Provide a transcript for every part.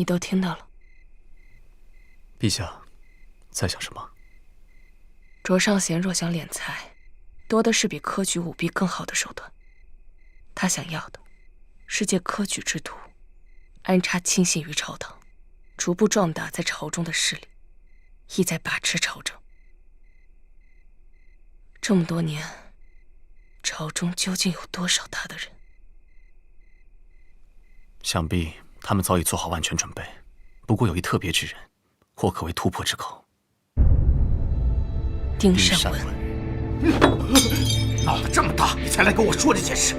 你都听到了。陛下，在想什么？卓尚贤若想敛财，多的是比科举舞弊更好的手段。他想要的是借科举之徒，安插亲信于朝堂，逐步壮大在朝中的势力，意在把持朝政。这么多年，朝中究竟有多少他的人？想必他们早已做好万全准备，不过有一特别之人，或可为突破之口。丁善文，闹得这么大，你才来跟我说这件事，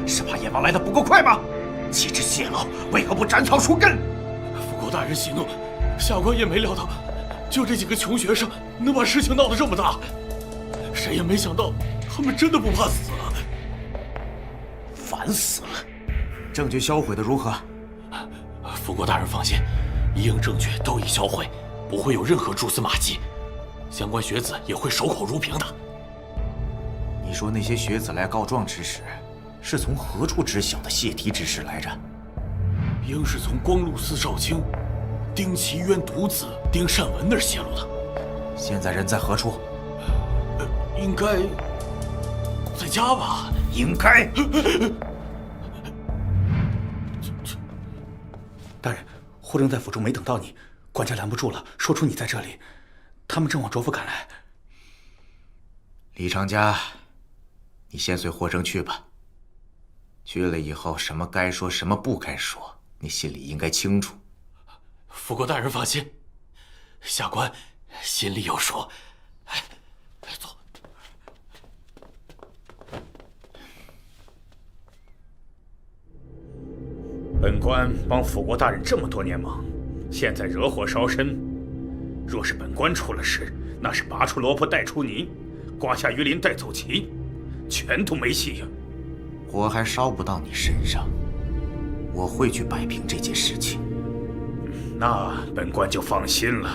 是怕阎王来得不够快吗？既知泄露，为何不斩草除根？副国大人息怒，下官也没料到，就这几个穷学生能把事情闹得这么大，谁也没想到他们真的不怕死啊！烦死了！证据销毁的如何？副国大人放心，一应证据都已销毁，不会有任何蛛丝马迹。相关学子也会守口如瓶的。你说那些学子来告状之时，是从何处知晓的泄题之事来着？应是从光禄寺少卿丁其渊独子丁善文那儿泄露的。现在人在何处？应该在家吧？应该。大人，霍征在府中没等到你，管家拦不住了，说出你在这里，他们正往卓府赶来。李长家，你先随霍征去吧。去了以后，什么该说，什么不该说，你心里应该清楚。副国大人放心，下官心里有数。走。本官帮辅国大人这么多年忙，现在惹火烧身，若是本官出了事，那是拔出萝卜带出泥，刮下鱼鳞带走旗，全都没戏呀。火还烧不到你身上，我会去摆平这件事情。那本官就放心了。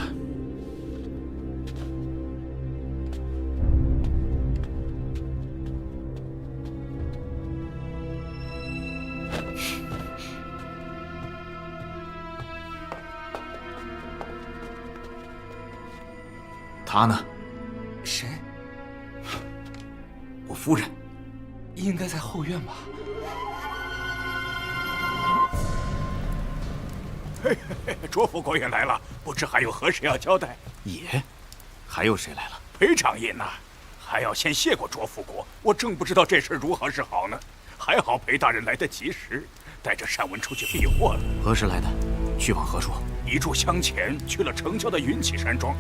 他呢？谁？我夫人。应该在后院吧。卓副国也来了，不知还有何事要交代？也，还有谁来了？裴长印呐，还要先谢过卓副国。我正不知道这事如何是好呢。还好裴大人来得及时，带着善文出去避祸了。何时来的？去往何处？一炷香前去了城郊的云起山庄。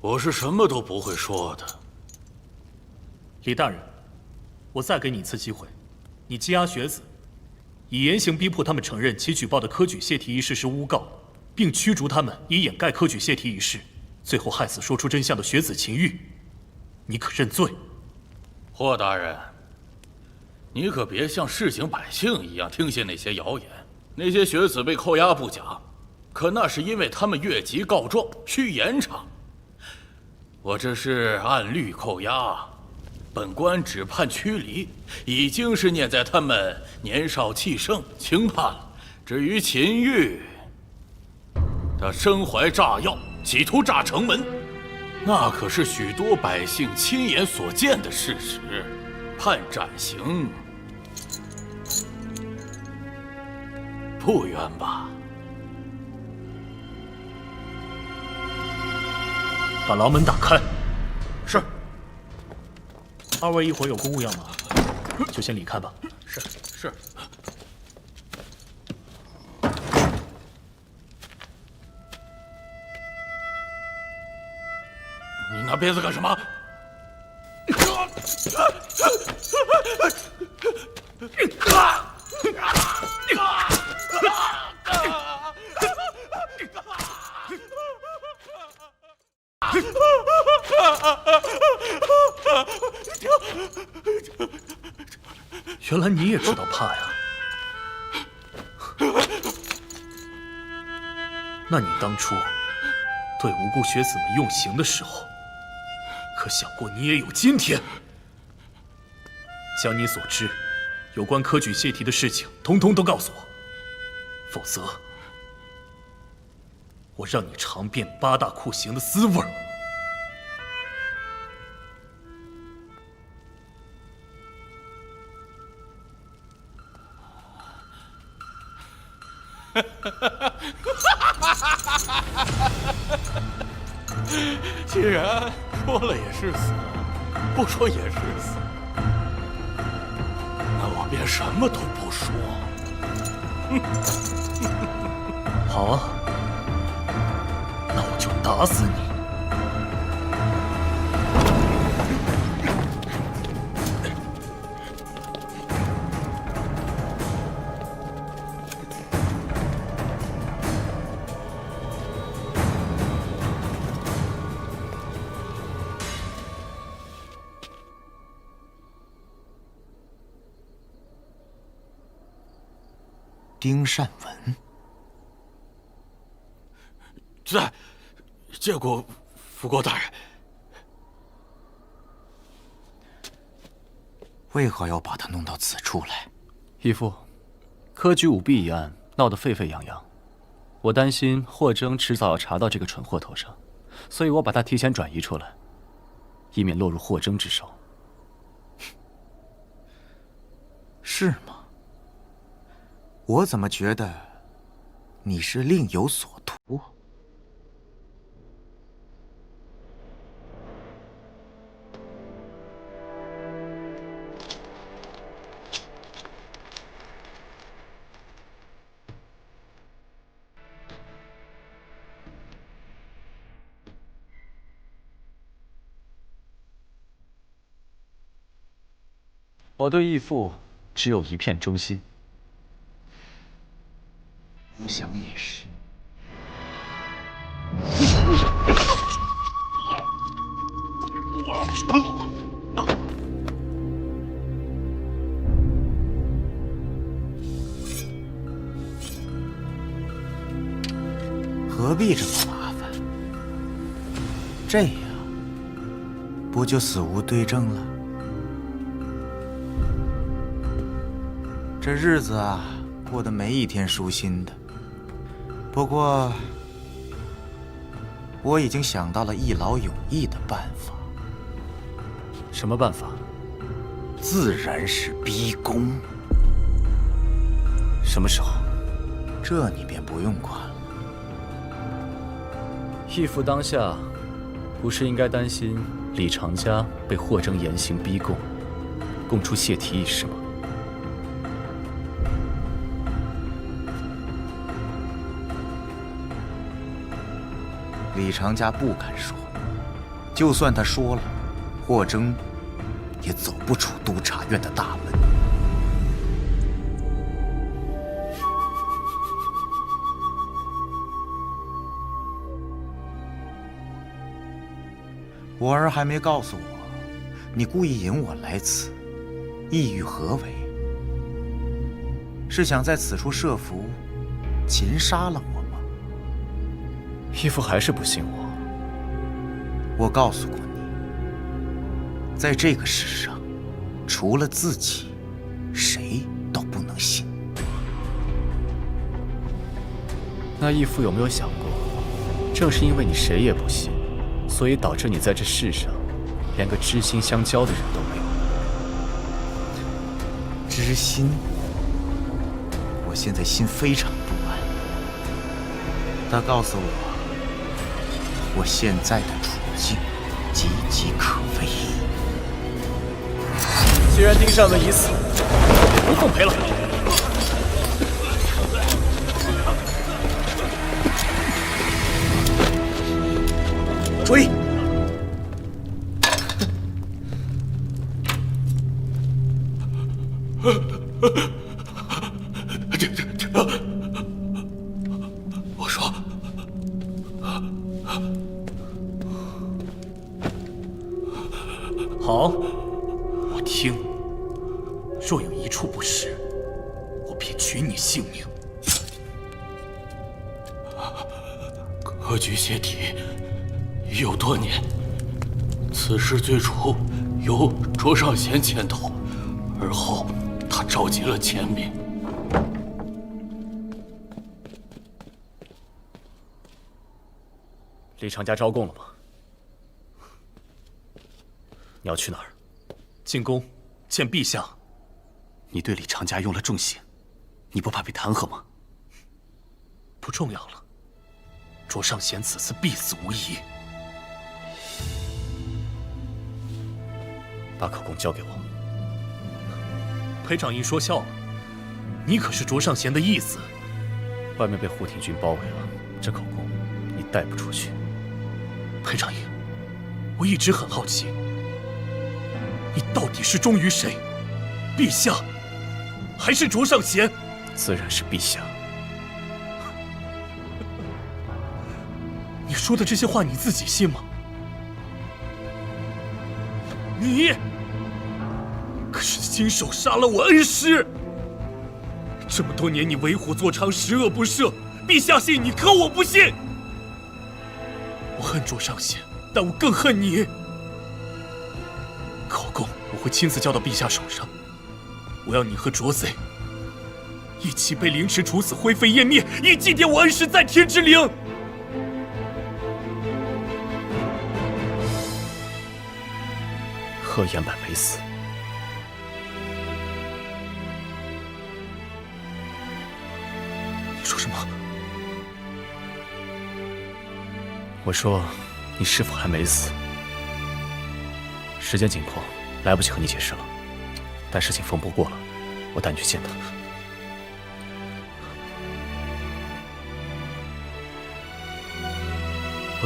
我是什么都不会说的。李大人，我再给你一次机会，你羁押学子，以严刑逼迫他们承认其举报的科举泄题一事是诬告，并驱逐他们以掩盖科举泄题一事，最后害死说出真相的学子秦玉，你可认罪？霍大人，你可别像市井百姓一样听信那些谣言。那些学子被扣押不假，可那是因为他们越级告状，需延长。我这是按律扣押，本官只判驱离，已经是念在他们年少气盛，轻判了。至于秦玉，他身怀炸药，企图炸城门，那可是许多百姓亲眼所见的事实，判斩刑不冤吧？把牢门打开。是。二位一会儿有公务要忙，就先离开吧。是。你拿鞭子干什么？原来你也知道怕呀？那你当初对无辜学子们用刑的时候，可想过你也有今天？将你所知有关科举泄题的事情，统统都告诉我，否则我让你尝遍8大酷刑的滋味儿。既然说了也是死，不说也是死，那我便什么都不说。好啊，那我就打死你！丁善文在，见过福国大人。为何要把他弄到此处来？义父，科举舞弊一案闹得沸沸扬扬，我担心霍征迟早要查到这个蠢货头上，所以我把他提前转移出来，以免落入霍征之手。是吗？我怎么觉得你是另有所图？我对义父只有一片忠心。我想也是。何必这么麻烦？这样不就死无对证了？这日子啊，过得没一天舒心的。不过，我已经想到了一劳永逸的办法。什么办法？自然是逼宫。什么时候？这你便不用管了。义父当下不是应该担心李长家被霍征严刑逼供，供出泄题一事吗？李长家不敢说，就算他说了，霍征也走不出督察院的大门。我儿还没告诉我，你故意引我来此，意欲何为？是想在此处设伏，擒杀了我吗？义父还是不信我。我告诉过你，在这个世上，除了自己，谁都不能信。那义父有没有想过，正是因为你谁也不信，所以导致你在这世上连个知心相交的人都没有？知心，我现在心非常不安。他告诉我，我现在的处境岌岌可危。既然丁善文已死，不奉陪了。追！我说，好，我听。若有一处处不实，我便取你性命。科举解体已有多年，此事最初由卓尚贤牵头，而后他召集了前民。李长家招供了吗？你要去哪儿？进宫见陛下。你对李长家用了重刑，你不怕被弹劾吗？不重要了，卓尚贤此次必死无疑。把口供交给我。裴掌印说笑了，你可是卓尚贤的义子。外面被护庭军包围了，这口供你带不出去。裴掌印，我一直很好奇，你到底是忠于谁？陛下，还是卓尚贤？自然是陛下。你说的这些话你自己信吗？你可是亲手杀了我恩师！这么多年你为虎作伥，十恶不赦，陛下信你，可我不信。我恨卓尚贤，但我更恨你。口供我会亲自交到陛下手上，我要你和卓贼一起被凌迟处死，灰飞烟灭，以祭奠我恩师在天之灵。贺延柏没死。你说什么？我说，你师父还没死。时间紧迫，来不及和你解释了。待事情风波过了，我带你去见他。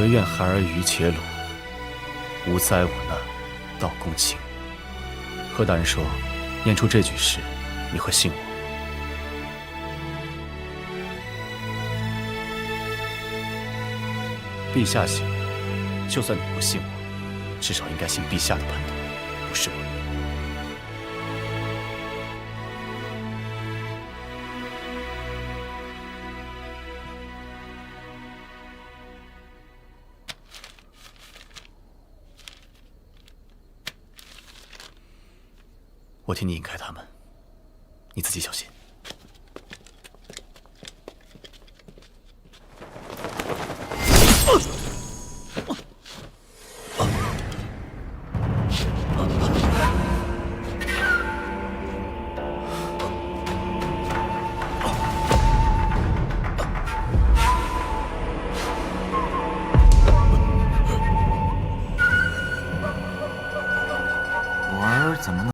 唯愿孩儿于且鲁，无灾无难，到公卿。贺大人说，念出这句诗，你会信我。陛下信，就算你不信我，至少应该信陛下的判断，不是吗？我替你引开他们，你自己小心。我儿怎么能？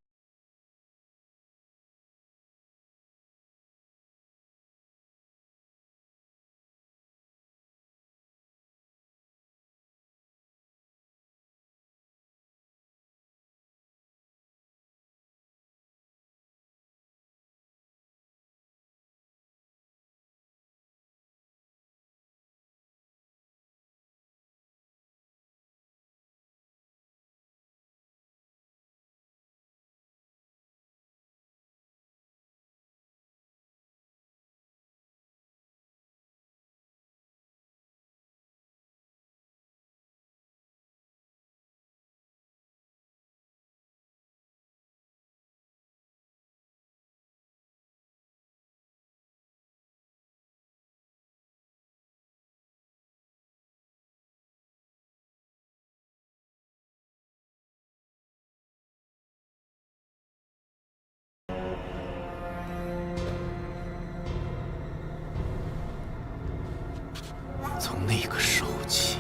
从那个时候起，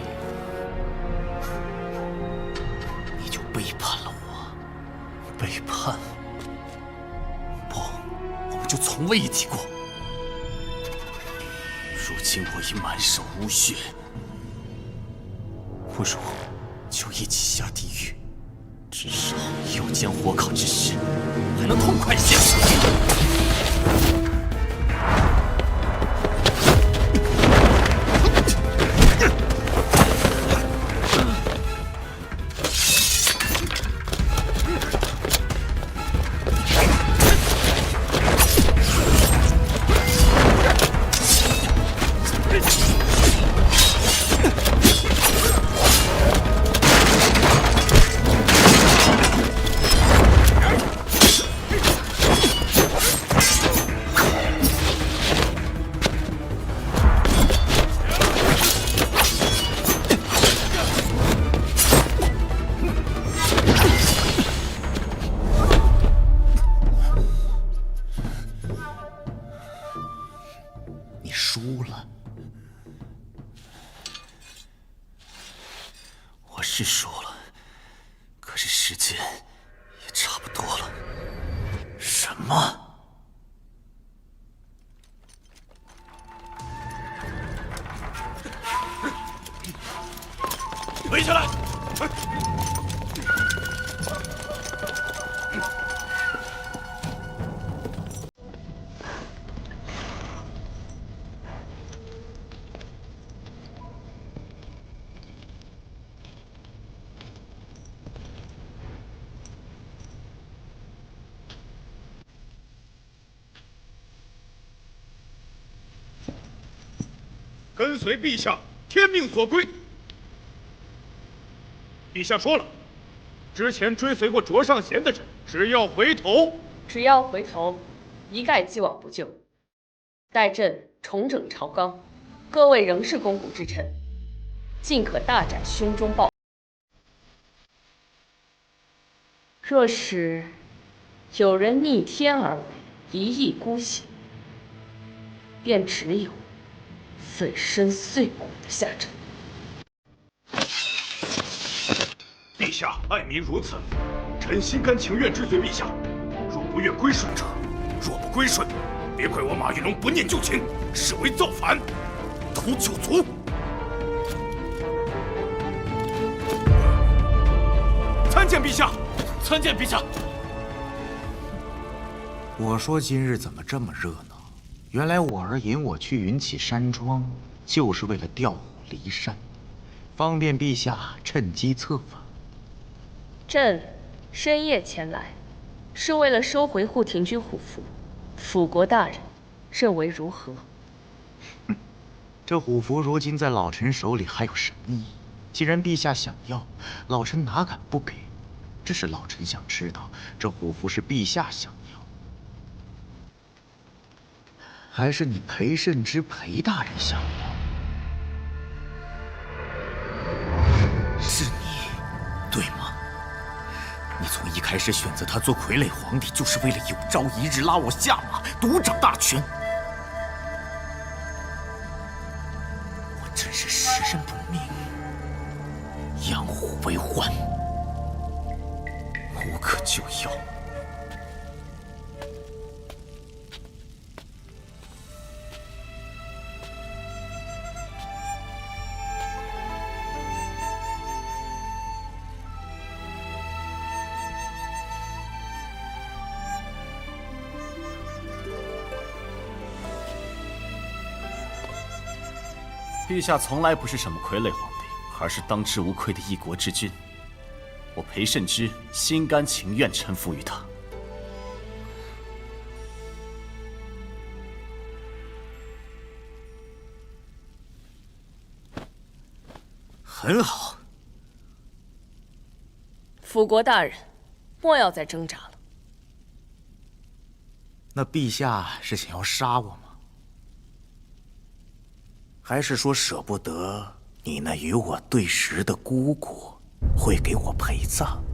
你就背叛了我。背叛？不，我们就从未一起过。如今我已满手污血，不如就一起下地狱，至少有将火烤之时，还能痛快些。输了。我是输了，可是时间也差不多了。什么？围起来！跟随陛下，天命所归。陛下说了，之前追随过卓尚贤的人，只要回头，一概既往不咎。待朕重整朝纲，各位仍是肱骨之臣，尽可大展胸中豹。若是有人逆天而为，一意孤行，便只有粉身碎骨的下场。陛下爱民如此，臣心甘情愿追随陛下。若不愿归顺者，若不归顺，别怪我马玉龙不念旧情，视为造反，屠九族。参见陛下，参见陛下。我说今日怎么这么热闹？原来我儿引我去云起山庄，就是为了调虎离山，方便陛下趁机策反。朕深夜前来，是为了收回护庭军虎符。辅国大人认为如何？这虎符如今在老臣手里还有什么意义？既然陛下想要，老臣哪敢不给？只是老臣想知道，这虎符是陛下想要，还是你裴慎之裴大人想要？是你，对吗？你从一开始选择他做傀儡皇帝，就是为了有朝一日拉我下马，独掌大权。我真是识人不明，养虎为患，无可救药。陛下从来不是什么傀儡皇帝，而是当之无愧的一国之君。我裴慎之心甘情愿臣服于他。很好。辅国大人，莫要再挣扎了。那陛下是想要杀我吗？还是说舍不得你那与我对食的姑姑会给我陪葬？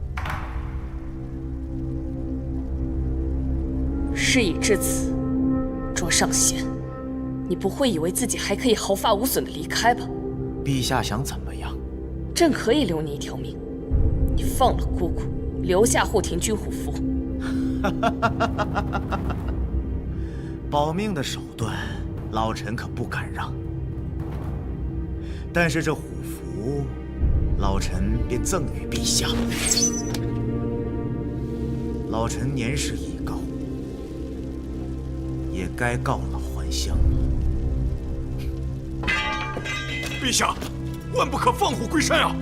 事已至此，卓尚贤，你不会以为自己还可以毫发无损的离开吧？陛下想怎么样？朕可以留你一条命，你放了姑姑，留下护庭军虎符。保命的手段，老臣可不敢让。但是这虎符，老臣便赠与陛下。老臣年事已高，也该告老还乡了。陛下，万不可放虎归山啊！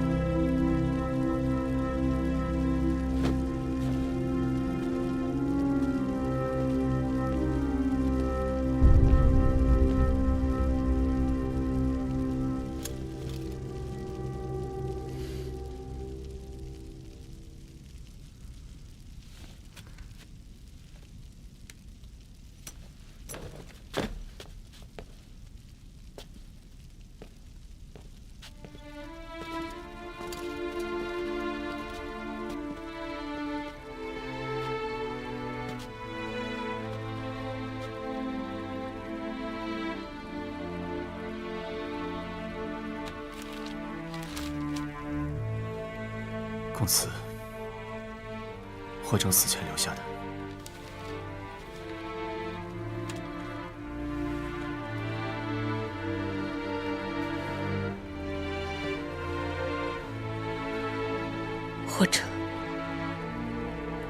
供词，霍征死前留下的。或者，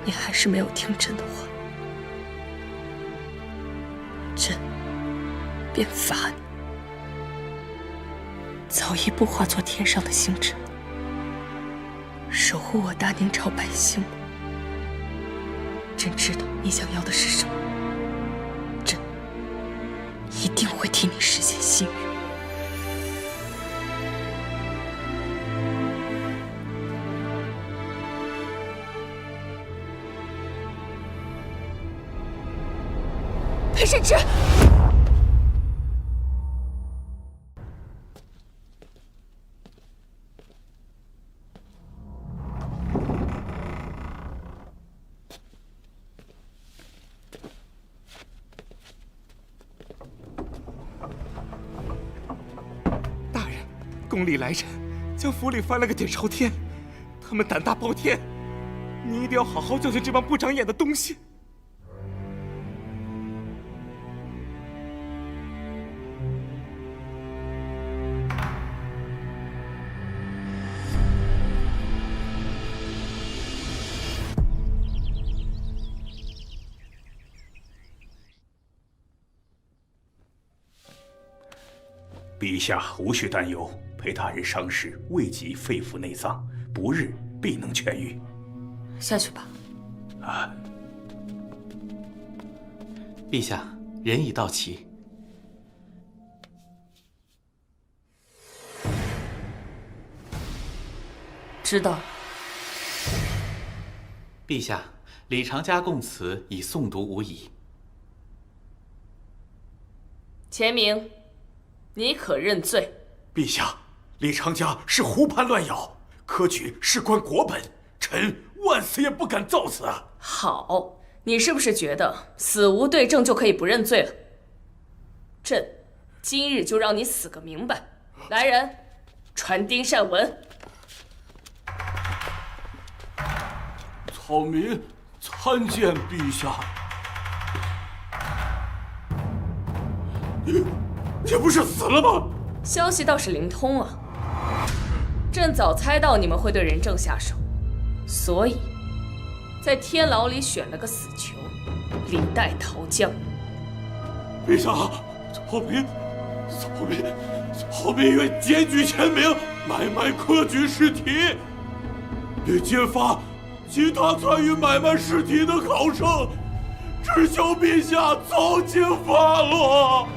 你还是没有听朕的话，朕便罚你，早一步化作天上的星辰，守护我大宁朝百姓。朕知道你想要的是什么，朕一定会替你实现心愿。裴慎之，大人，宫里来人，将府里翻了个底朝天，他们胆大包天，你一定要好好教训这帮不长眼的东西。陛下无需担忧，裴大人伤势未及肺腑内脏，不日必能痊愈。下去吧。啊，陛下，人已到齐。知道。陛下，李长家供词已诵读无疑。钱明，你可认罪？陛下，李长家是胡攀乱咬，科举事关国本，臣万死也不敢造此啊！好，你是不是觉得死无对证就可以不认罪了？朕今日就让你死个明白！来人，传丁善文。草民参见陛下。你不是死了吗？消息倒是灵通啊！朕早猜到你们会对仁政下手，所以在天牢里选了个死囚，李代桃僵。陛下，草民愿检举前明，买卖科举试题，并揭发其他参与买卖试题的考生，只求陛下从轻发落。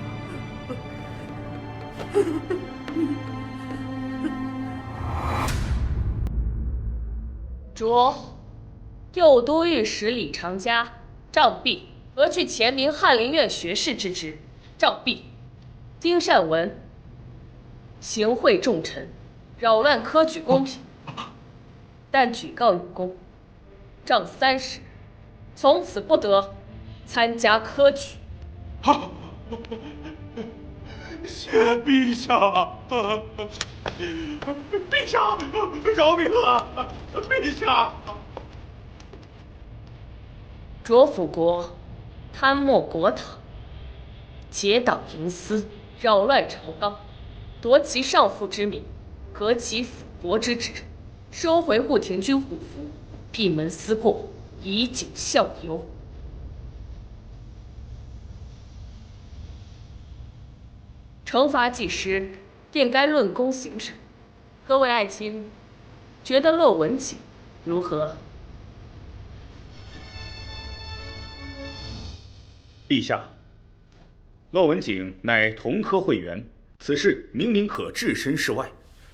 着右都御史李长家杖毙，革去前明翰林院学士之职，杖毙。丁善文行贿重臣，扰乱科举公平，但举告有功，杖30，从此不得参加科举。谢陛下，陛下饶命啊！陛下，卓辅国贪没国帑，结党营私，扰乱朝纲，夺其上父之名，革其辅国之职，收回护庭军虎符，闭门思过，以儆效尤。惩罚既施，便该论功行赏。各位爱卿，觉得骆文景如何？陛下，骆文景乃同科会员，此事明明可置身事外，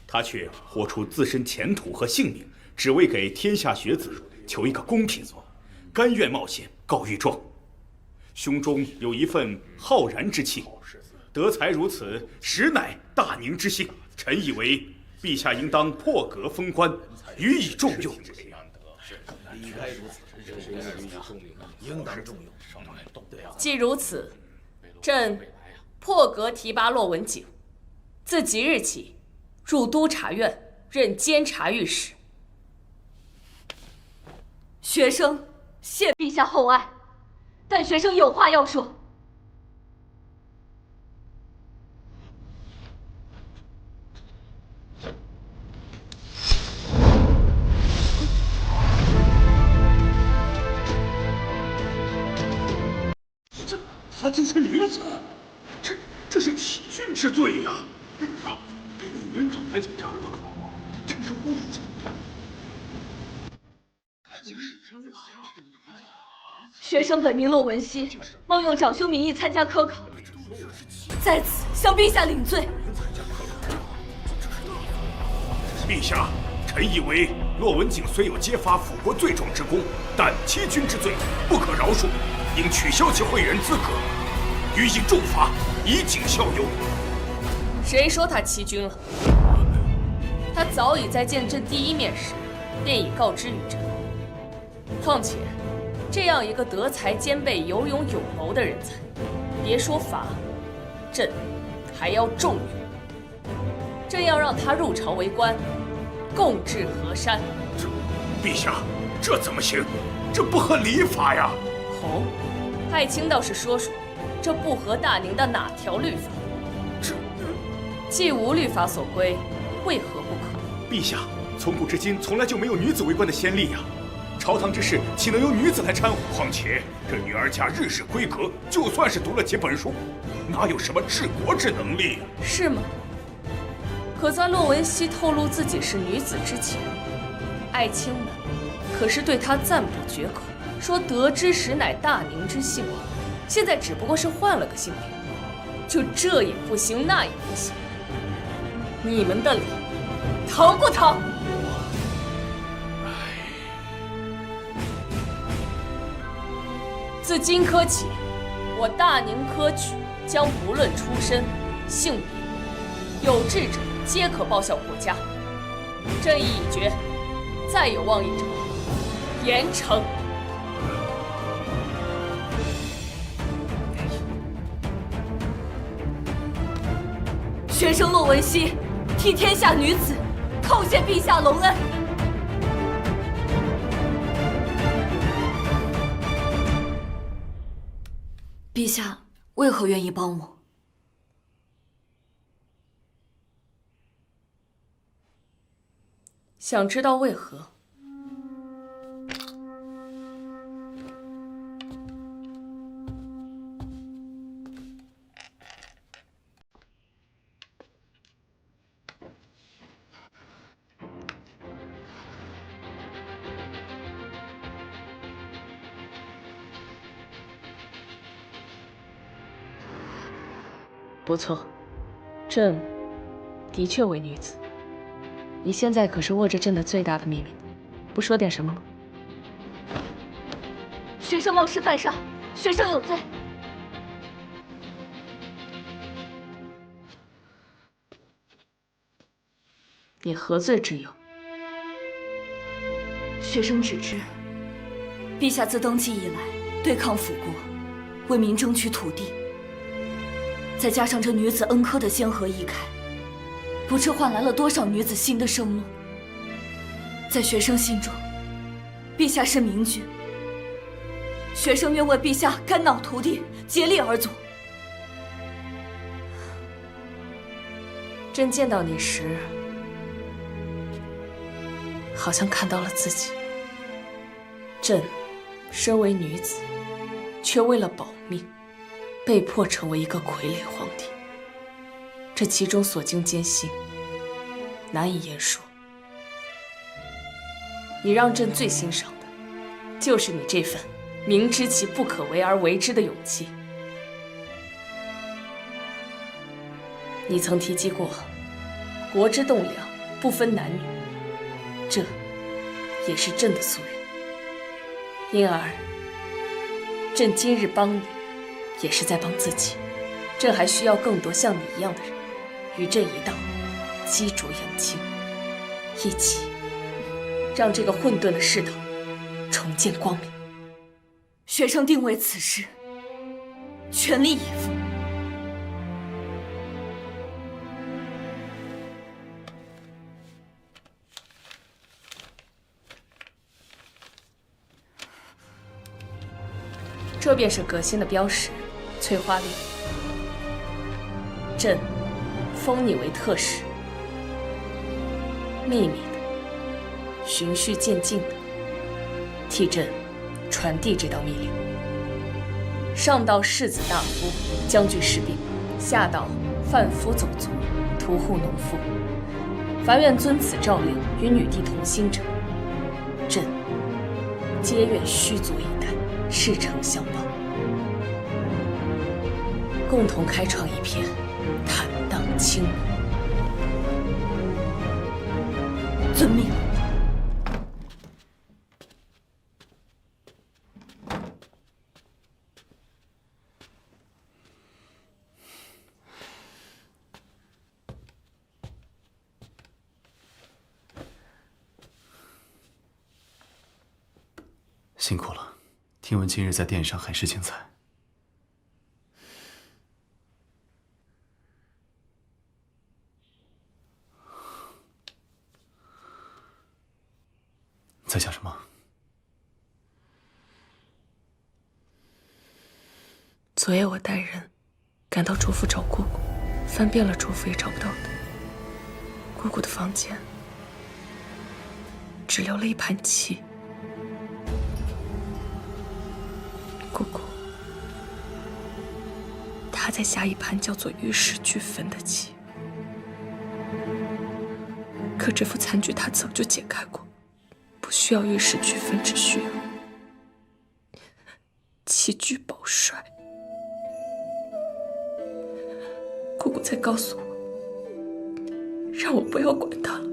他却豁出自身前途和性命，只为给天下学子求一个公平，甘愿冒险告御状，胸中有一份浩然之气。德才如此，实乃大宁之幸。臣以为，陛下应当破格封官，予以重用。既如此，朕破格提拔骆文景，自即日起入都察院任监察御史。学生谢陛下厚爱，但学生有话要说。她这是女子，这是欺君之罪呀！人怎么来参加科考？真是无耻！学生本名骆文熙，冒用长兄名义参加科考，在此向陛下领罪。陛下，臣以为骆文景虽有揭发辅国罪状之功，但欺君之罪不可饶恕，应取消其会员资格，予以重罚，以儆效尤。谁说他欺君了？他早已在见朕第一面时，便已告知于朕。况且，这样一个德才兼备、有勇有谋的人才，别说罚，朕还要重用。朕要让他入朝为官，共治河山。陛下，这怎么行？这不合礼法呀！哦，爱卿倒是说说，这不合大宁的哪条律法？既无律法所规，为何不可？陛下，从古至今从来就没有女子为官的先例呀。朝堂之事岂能由女子来掺和？况且这女儿家日式闺阁，就算是读了几本书，哪有什么治国之能力啊？是吗？可在骆文熙透露自己是女子之前，爱卿们可是对她赞不绝口，说得之时乃大宁之幸王。现在只不过是换了个性别，就这也不行，那也不行。你们的脸疼不疼？自今科起，我大宁科举将不论出身、性别，有志者皆可报效国家。朕意已决，再有妄议者，严惩。学生骆文熙替天下女子叩谢陛下隆恩。陛下为何愿意帮我？想知道为何？不错，朕的确为女子。你现在可是握着朕的最大的秘密，不说点什么吗？学生冒失犯上，学生有罪。你何罪之有？学生只知，陛下自登基以来，对抗辅国，为民争取土地。再加上这女子恩科的先河一开，不知换来了多少女子新的生路。在学生心中，陛下是明君，学生愿为陛下肝脑涂地，竭力而做。朕见到你时，好像看到了自己。朕身为女子，却为了保命，被迫成为一个傀儡皇帝，这其中所经艰辛，难以言说。你让朕最欣赏的，就是你这份明知其不可为而为之的勇气。你曾提及过，国之栋梁不分男女，这也是朕的夙愿。因而，朕今日帮你，也是在帮自己。朕还需要更多像你一样的人，与朕一道积浊扬清，一起让这个混沌的世道重见光明。学生定为此事全力以赴。这便是革新的标识——催花令。朕封你为特使，秘密的、循序渐进的，替朕传递这道密令。上到世子大夫、将军士兵，下到贩夫走卒、屠户农妇，凡愿遵此诏令与女帝同心者，朕皆愿虚足以待，赤诚相报，共同开创一片坦荡清明。遵命。辛苦了，听闻今日在殿上很是精彩。在想什么？昨夜我带人赶到卓府找姑姑，翻遍了卓府也找不到的。姑姑的房间只留了一盘棋。姑姑，她在下一盘叫做玉石俱焚的棋，可这副残局她早就解开过，不需要玉石俱焚，只需要棋局保帅。姑姑才告诉我，让我不要管她了。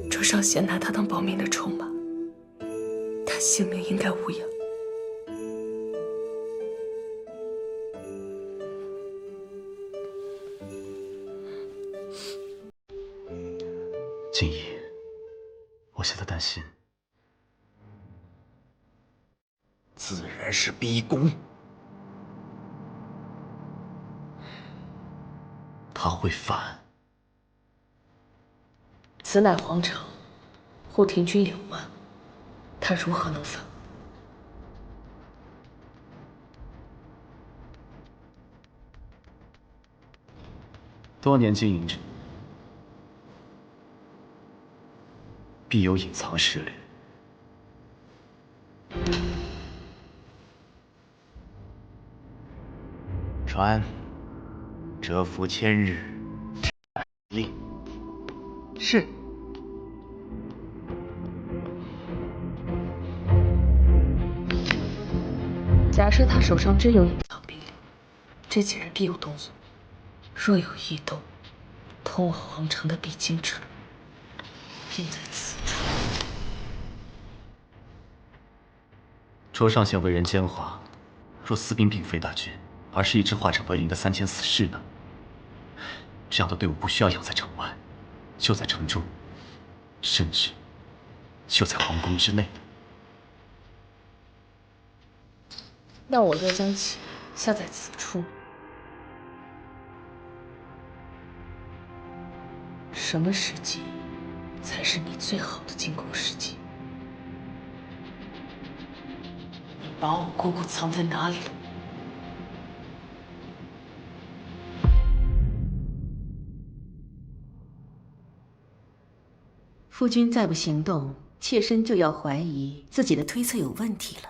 卓少贤拿他当保命的筹码，他性命应该无恙。静怡，我现在担心，自然是逼宫。他会反。此乃皇城，护庭军有万，他如何能反？多年经营者，必有隐藏实力。传蛰伏千日，令。是。假设他手上真有隐藏兵力，这几人必有动作。若有异动，通往皇城的必经之路便在此处。卓上贤为人奸猾，若私兵并非大军，而是一支化整为零的3000死士呢？这样的队伍不需要养在城外，就在城中，甚至就在皇宫之内。那我若将其下在此处，什么时机才是你最好的进攻时机？你把我姑姑藏在哪里了？夫君再不行动，妾身就要怀疑自己的推测有问题了。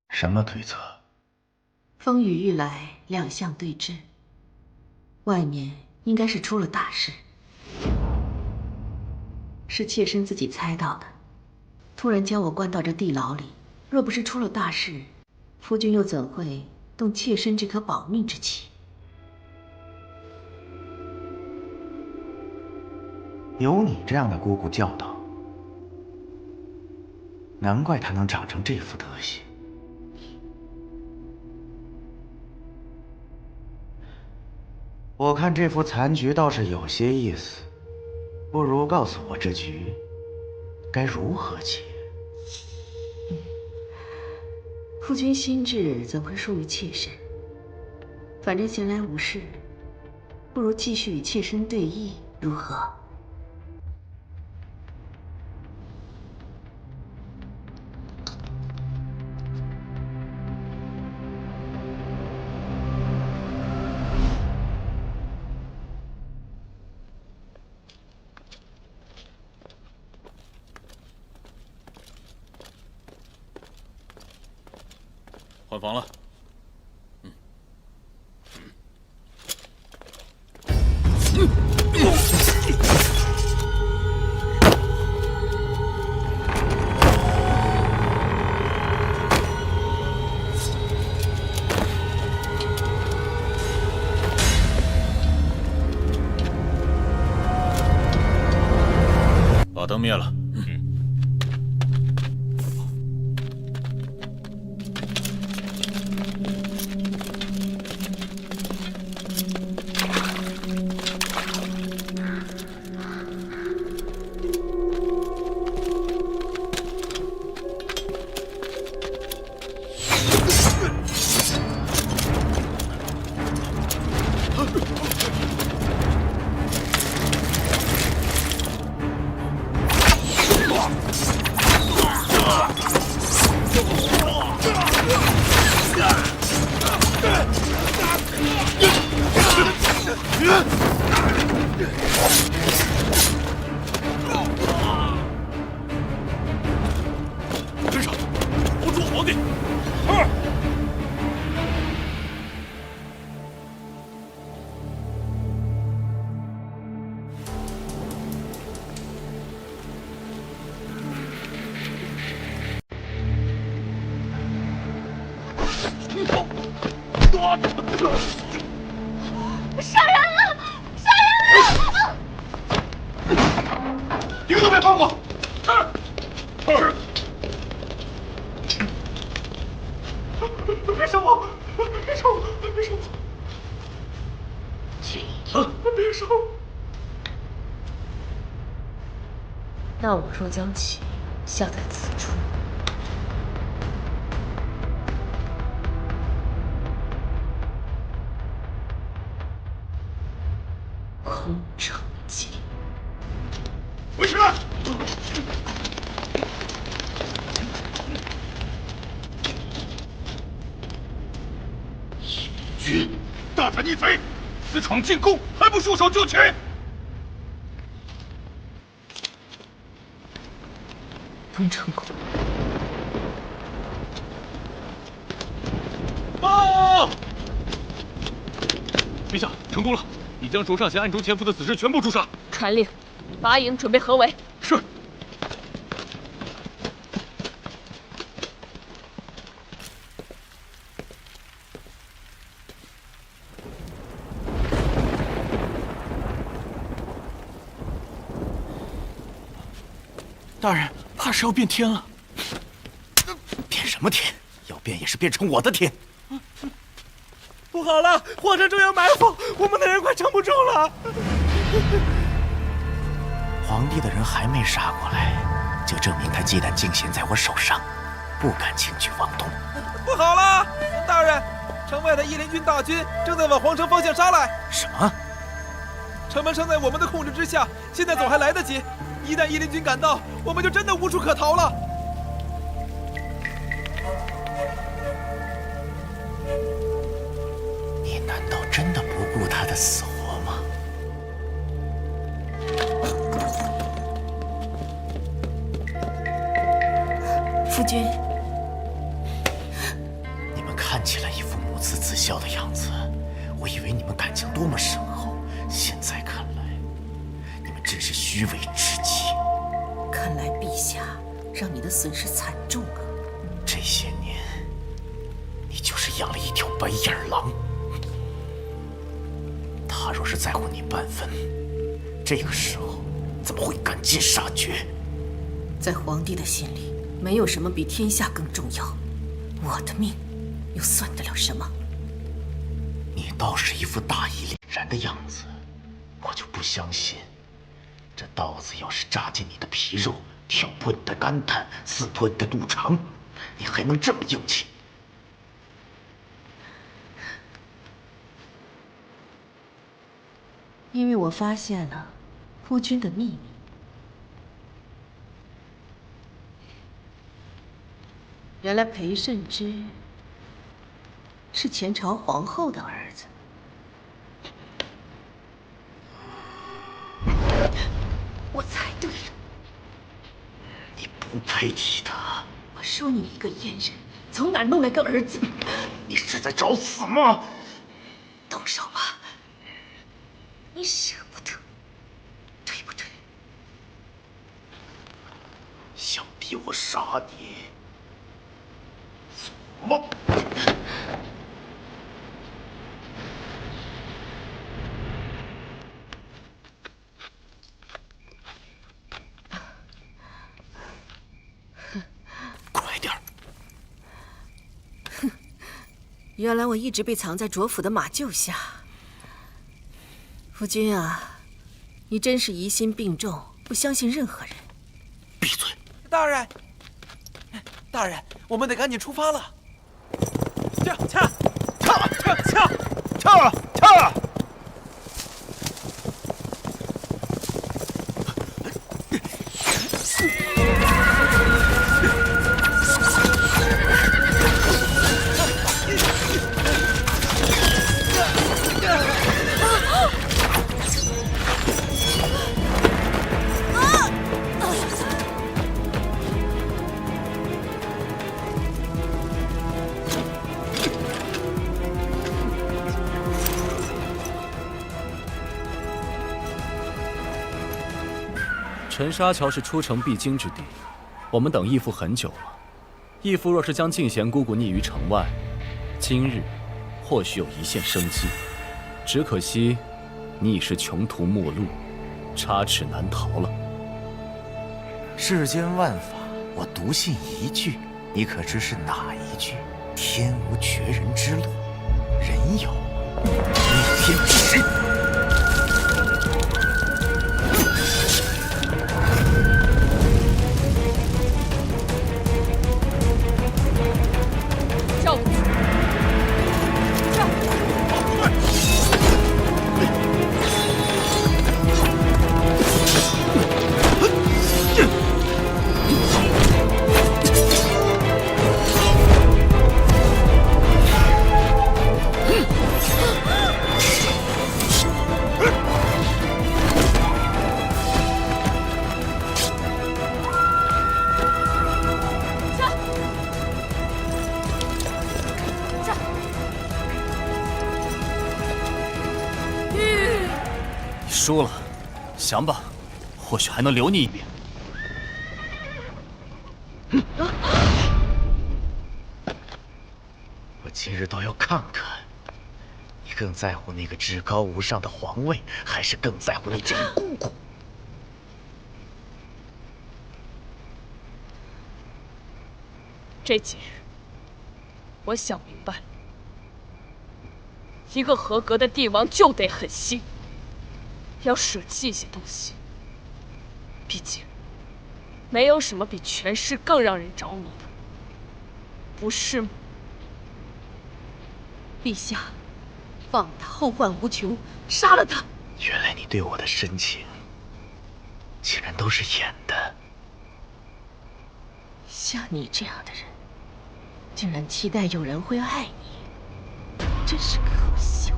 什么推测？风雨欲来，两相对峙，外面应该是出了大事。是妾身自己猜到的，突然将我关到这地牢里，若不是出了大事，夫君又怎会动妾身这颗保命之气？有你这样的姑姑教导，难怪她能长成这副德行。我看这副残局倒是有些意思，不如告诉我这局该如何解？夫君心智怎会输于妾身？反正闲来无事，不如继续与妾身对弈，如何？换房了。把灯灭了。跟上，护住皇帝！杀人了！杀人了！一个都别放过！别杀我！别杀我！别杀我！别杀我！那我若将其下在此处，空城计。回去了。君，大胆逆贼，私闯进宫，还不束手就擒！东城公，报！陛下，成功了！已将手上侠暗中潜伏的死士全部诛杀。传令，拔营准备合围。是。大人，怕是要变天了。变什么天？要变也是变成我的天。不好了，皇城中有埋伏，我们的人快撑不住了。皇帝的人还没杀过来，就证明他忌惮敬贤在我手上，不敢轻举妄动。不好了，大人，城外的义林军大军正在往皇城方向杀来。什么？城门城在我们的控制之下，现在走还来得及。一旦义林军赶到，我们就真的无处可逃了。你难道真的不顾他的死活吗？夫君，你们看起来一副母慈子孝的样子，我以为你们感情多么深厚，现在看来，你们真是虚伪至极。看来陛下让你的损失惨重啊！这些年，你就是养了一条白眼狼。他若是在乎你半分，这个时候怎么会赶尽杀绝？在皇帝的心里，没有什么比天下更重要。我的命，又算得了什么？你倒是一副大义凛然的样子，我就不相信，这刀子要是扎进你的皮肉，挑破你的肝胆，撕破你的肚肠，你还能这么硬气？因为我发现了夫君的秘密。原来裴慎之是前朝皇后的儿子。我猜对了。你不配提他。我收你一个阉人，从哪儿弄来个儿子？你是在找死吗？动手吧，你舍不得，对不对？想逼我杀你？做梦！快点儿！哼，原来我一直被藏在卓府的马厩下。夫君啊，你真是疑心病重，不相信任何人。闭嘴！大人，大人，我们得赶紧出发了。撤！沉沙桥是出城必经之地，我们等义父很久了。义父若是将静贤姑姑溺于城外，今日或许有一线生机。只可惜，你已是穷途末路，插翅难逃了。世间万法，我独信一句，你可知是哪一句？天无绝人之路，人有逆天之时。输了，降吧，或许还能留你一命。我今日倒要看看，你更在乎那个至高无上的皇位，还是更在乎你这个姑姑？这几日，我想明白了，一个合格的帝王就得狠心。要舍弃一些东西，毕竟没有什么比权势更让人着迷的，不是吗？陛下，放他后患无穷，杀了他！原来你对我的深情，竟然都是演的。像你这样的人，竟然期待有人会爱你，真是可笑。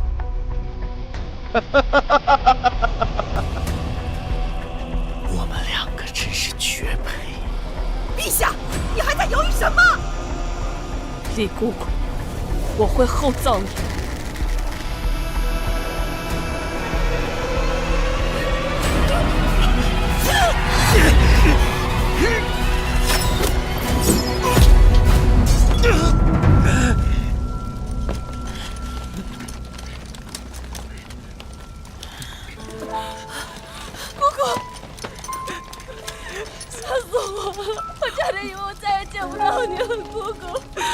我们两个真是绝配。陛下，你还在犹豫什么？李姑姑，我会厚葬你。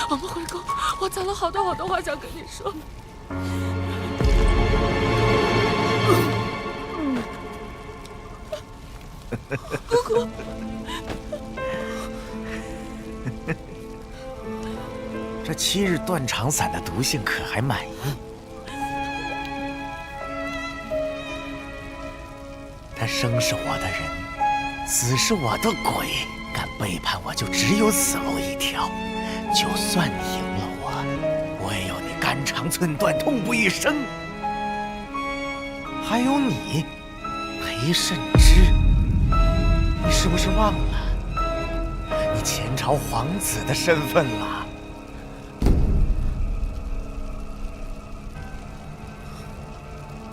我们回宫，我攒了好多话想跟你说。姑姑，这7日断肠散的毒性可还满意？他生是我的人，死是我的鬼，敢背叛我就只有死路一条。就算你赢了我，我也要你肝肠寸断，痛不欲生。还有你，裴慎之，你是不是忘了你前朝皇子的身份了？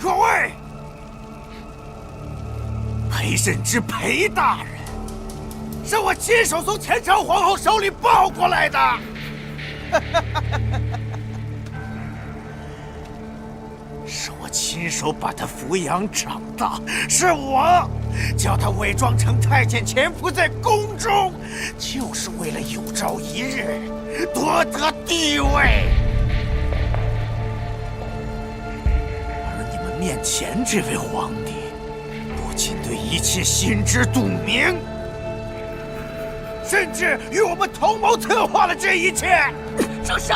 各位，裴慎之裴大人，是我亲手从前朝皇后手里抱过来的。是我亲手把他抚养长大，是我叫他伪装成太监潜伏在宫中，就是为了有朝一日夺得帝位。而你们面前这位皇帝，不仅对一切心知肚明，甚至与我们同谋策划了这一切。住手！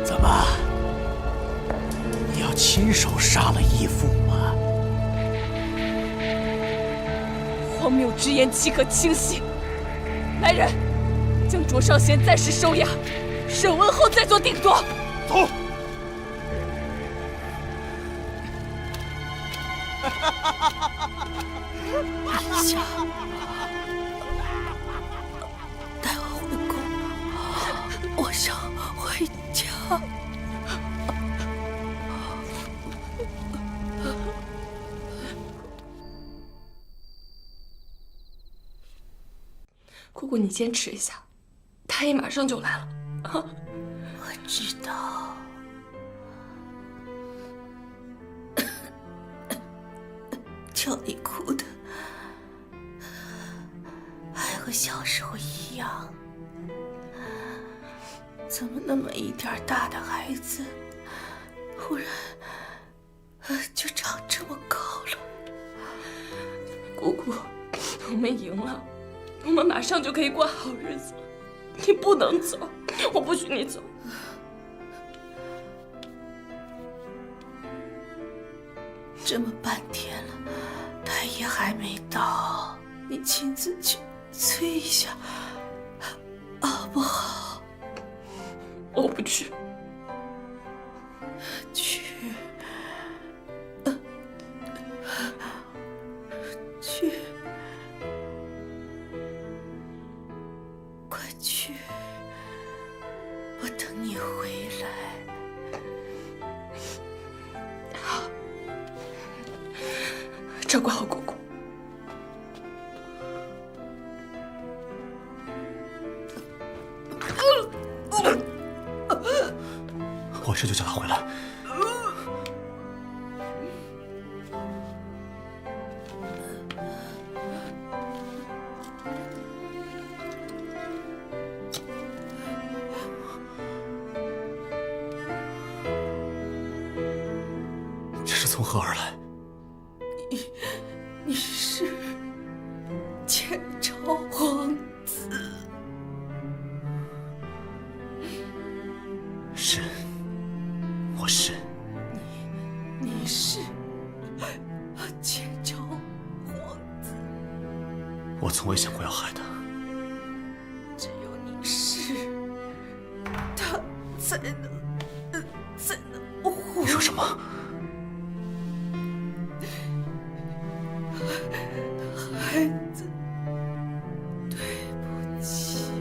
怎么？你要亲手杀了义父吗？荒谬之言岂可轻信？来人，将卓少贤暂时收押，审问后再做定夺。走。陛下，带我回宫，我想回家。姑姑，你坚持一下，太医马上就来了。啊，我知道。叫你哭的，还和小时候一样。怎么那么一点大的孩子，忽然就长这么高了？姑姑，我们赢了，我们马上就可以过好日子了。你不能走，我不许你走。这么半天了，太医还没到，你亲自去催一下，好不好？我不去。去。去。快去！我等你回来。好。照顾好姑姑。我这就叫他回来。这是从何而来？你是前朝皇子。是，我是。你是前朝皇子。我从未想过要害他。只有你是，他才能活。你说什么？孩子，对不起。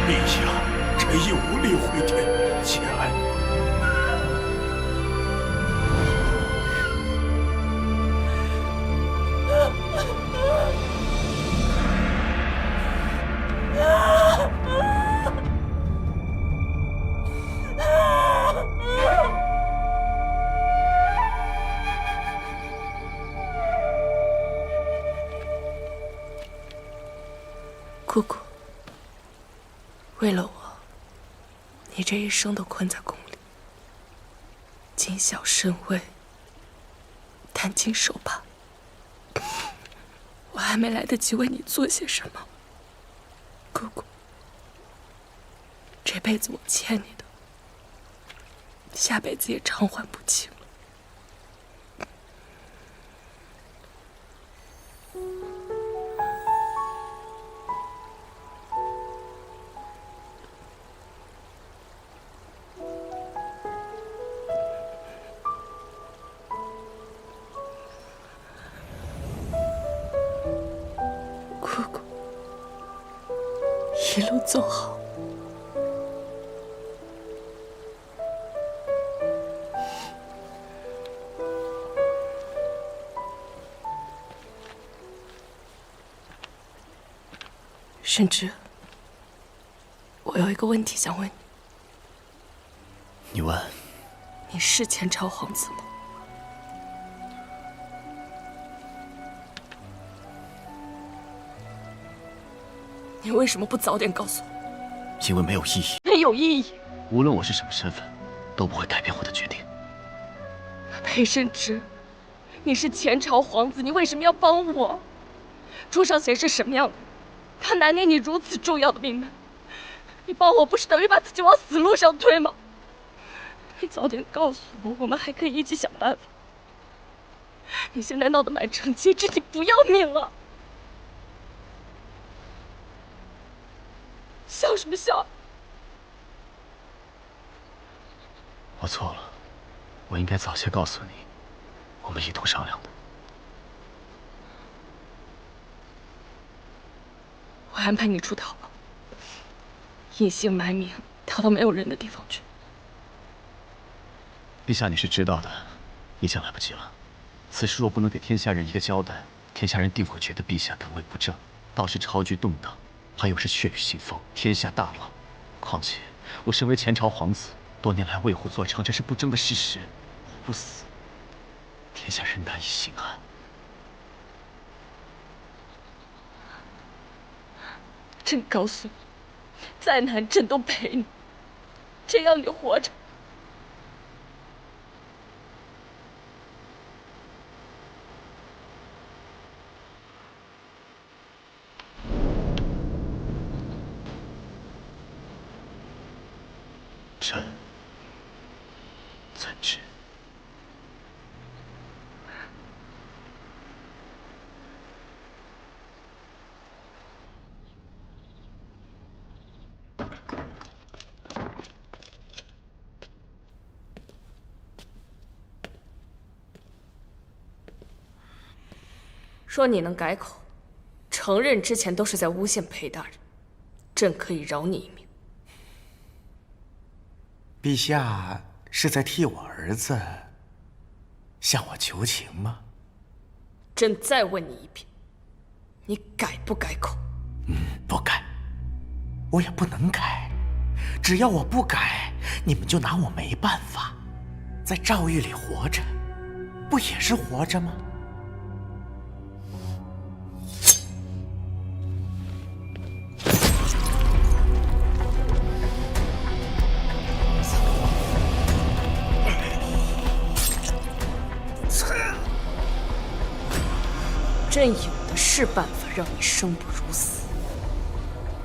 陛下，臣已无力回天，且安。姑姑，为了我，你这一生都困在宫里，谨小慎微，担惊受怕。我还没来得及为你做些什么，姑姑，这辈子我欠你的，下辈子也偿还不清了。姑姑，一路走好。宣之，我有一个问题想问你。你问。你是前朝皇子吗？你为什么不早点告诉我？因为没有意义。没有意义。无论我是什么身份，都不会改变我的决定。裴慎之，你是前朝皇子，你为什么要帮我？朱尚贤是什么样的人？他拿捏你如此重要的命脉，你帮我不是等于把自己往死路上推吗？你早点告诉我，我们还可以一起想办法。你现在闹得满城皆知，你不要命了？笑什么笑？我错了，我应该早些告诉你，我们一同商量的。我安排你出逃了，隐姓埋名，逃到没有人的地方去。陛下，你是知道的，已经来不及了。此事若不能给天下人一个交代，天下人定会觉得陛下本位不正，到时朝局动荡，还有是血雨腥风，天下大乱。况且我身为前朝皇子，多年来为虎作伥，这是不争的事实。我不死，天下人难以心安。朕告诉你，再难朕都陪你，只要你活着。朕怎知？说你能改口，承认之前都是在诬陷裴大人，朕可以饶你一命。陛下是在替我儿子向我求情吗？朕再问你一遍，你改不改口？不改，我也不能改。只要我不改，你们就拿我没办法。在诏狱里活着，不也是活着吗？朕有的是办法让你生不如死。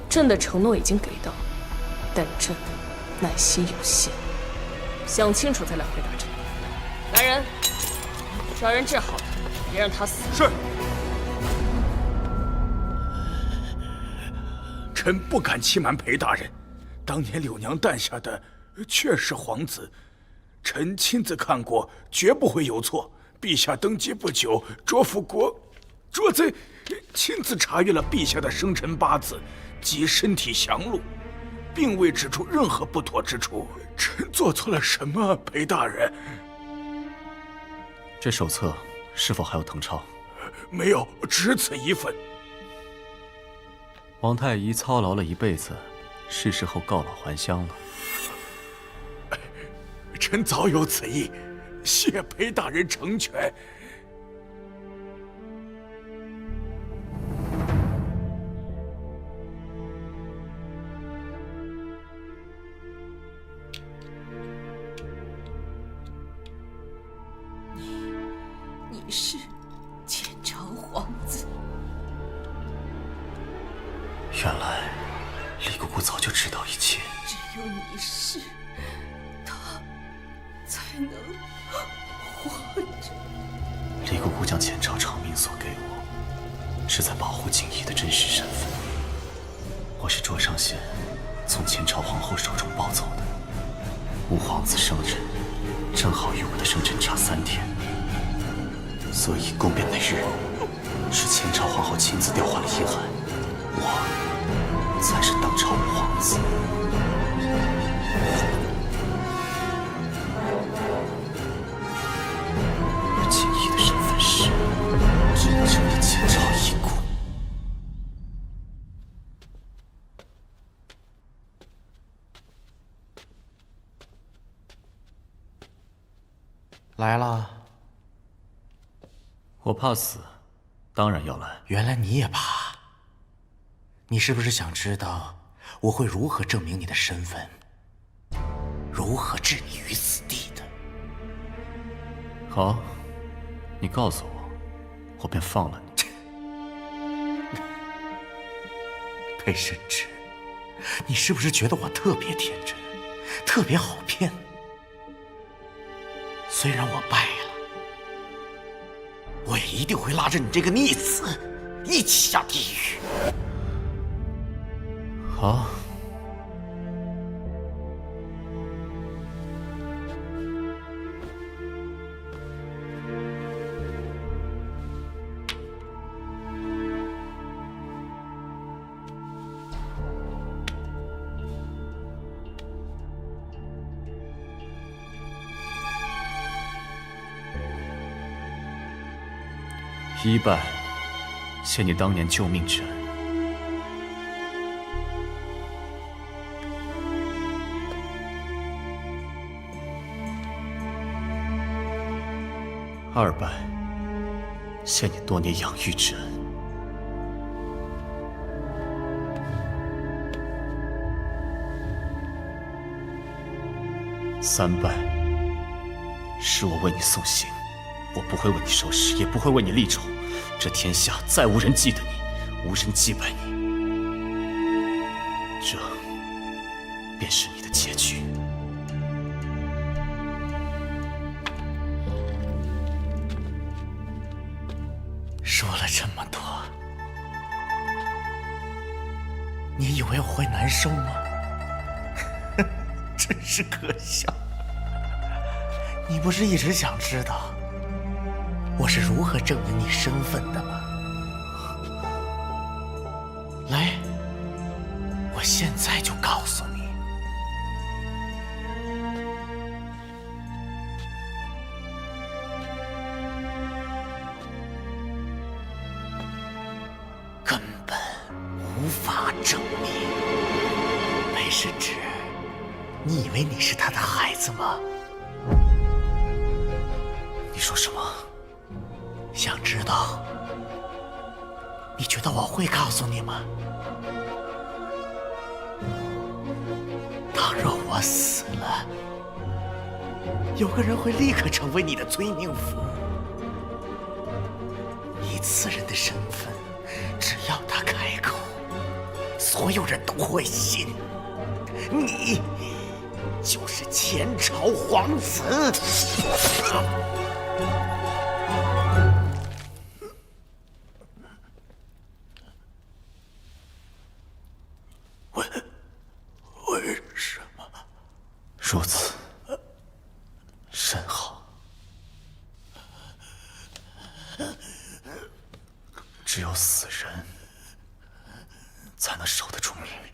朕的承诺已经给到，但朕耐心有限，想清楚再来回答朕。来人，找人治好他，别让他死。是。臣不敢欺瞒裴大人，当年柳娘诞下的确是皇子，臣亲自看过，绝不会有错。陛下登基不久，卓贼亲自查阅了陛下的生辰八字及身体详录，并未指出任何不妥之处。臣做错了什么，裴大人？这手册是否还有誊抄？没有，只此一份。王太医操劳了一辈子，是时候告老还乡了。臣早有此意，谢裴大人成全。是前朝皇子。原来李姑姑早就知道一切。只有你是，他才能活着。李姑姑将前朝长命锁给我，是在保护锦衣的真实身份。我是卓上仙从前朝皇后手中抱走的。吾皇子生日正好与我的生辰差3天，所以宫变那日是前朝皇后亲自调换了遗函，我才是当朝吾皇子。而锦衣的身份是真正的前朝遗孤。来了。我怕死，当然要来。原来你也怕。你是不是想知道我会如何证明你的身份，如何置你于死地的？好，你告诉我，我便放了你。裴深知，你是不是觉得我特别天真，特别好骗？虽然我败了，我也一定会拉着你这个逆子一起下地狱。好。一拜，谢你当年救命之恩。二拜，谢你多年养育之恩。三拜，是我为你送行，我不会为你收尸，也不会为你立仇。这天下再无人记得你，无人祭拜你，这便是你的结局。说了这么多，你以为我会难受吗？真是可笑。你不是一直想知道我是如何证明你身份的吗？来，我现在就告诉你。根本无法证明。裴深知，你以为你是他的孩子吗？你说什么？想知道？你觉得我会告诉你吗？倘若我死了，有个人会立刻成为你的追命符。以此人的身份，只要他开口，所有人都会信，你就是前朝皇子。为什么？如此，甚好。只有死人才能守得住命运。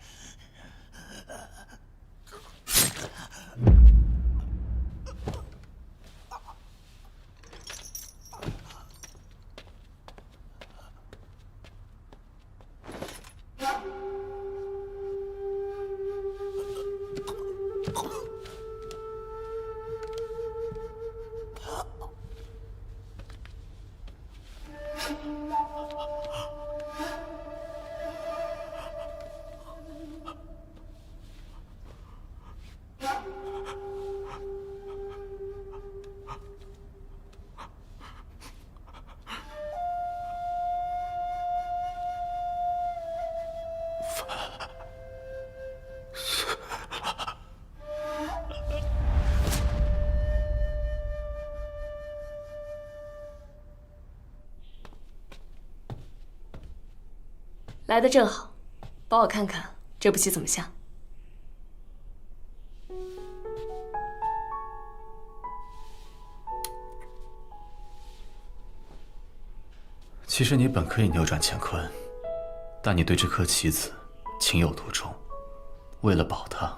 来的正好，帮我看看这部戏怎么下。其实你本可以扭转乾坤，但你对这颗棋子情有独钟，为了保它，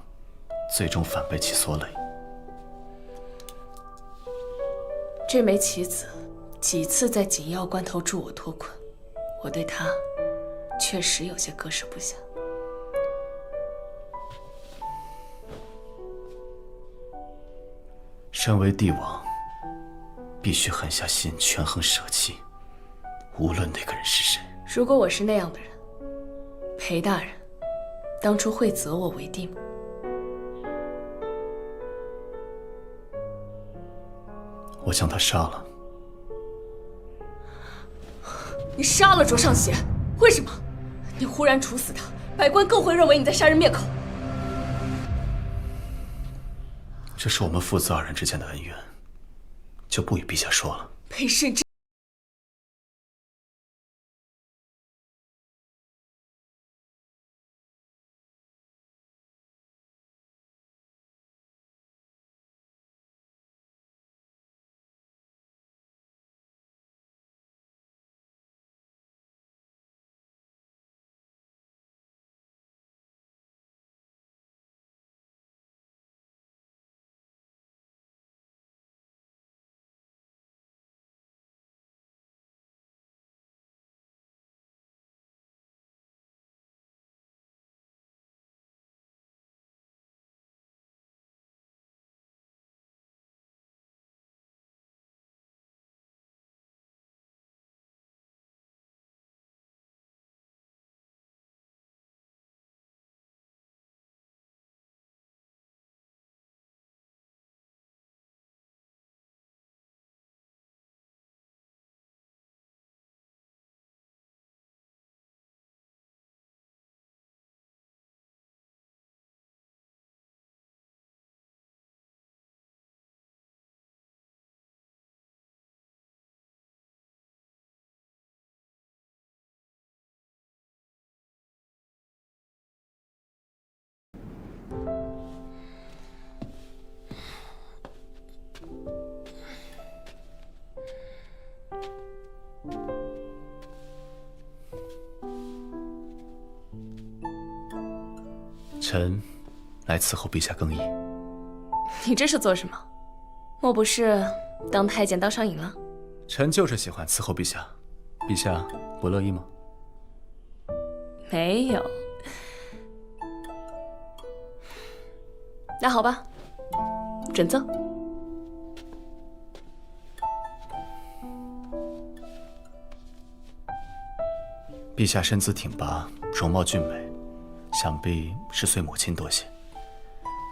最终反被其所累。这枚棋子几次在紧要关头助我脱困，我对它确实有些割舍不下。身为帝王，必须狠下心权衡舍弃，无论那个人是谁。如果我是那样的人，裴大人当初会择我为帝吗？我将他杀了。你杀了卓尚贤，为什么？你忽然处死他，百官更会认为你在杀人灭口。这是我们父子二人之间的恩怨，就不与陛下说了。裴氏这。臣来伺候陛下更衣。你这是做什么？莫不是当太监当上瘾了？臣就是喜欢伺候陛下，陛下不乐意吗？没有。那好吧，准奏。陛下身姿挺拔，容貌俊美，想必是随母亲多些。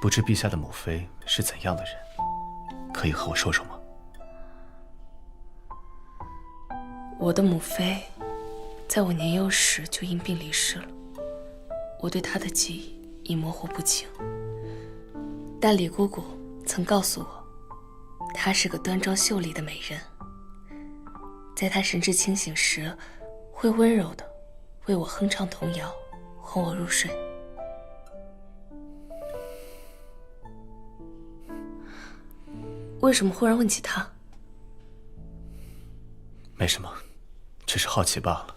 不知陛下的母妃是怎样的人，可以和我说说吗？我的母妃，在我年幼时就因病离世了，我对她的记忆已模糊不清。但李姑姑曾告诉我，她是个端庄秀丽的美人，在她神志清醒时，会温柔的为我哼唱童谣，哄我入睡。为什么忽然问起她？没什么，只是好奇罢了。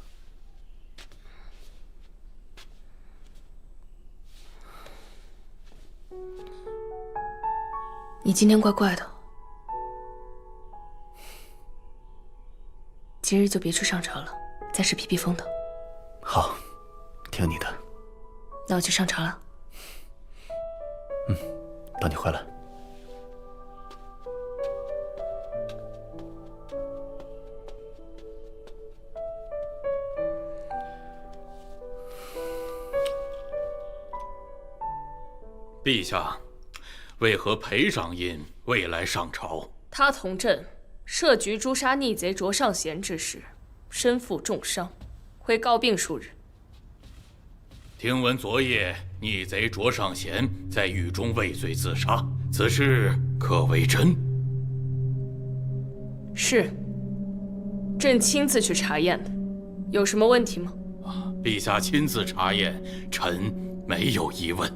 你今天怪怪的，今日就别去上朝了，暂时避避风头。好，听你的。那我去上朝了。等你回来。陛下，为何裴掌印未来上朝？他同朕设局诛杀逆贼卓尚贤之时，身负重伤，会告病数日。听闻昨夜逆贼卓尚贤在狱中畏罪自杀，此事可为真？是，朕亲自去查验的，有什么问题吗？陛下亲自查验，臣没有疑问。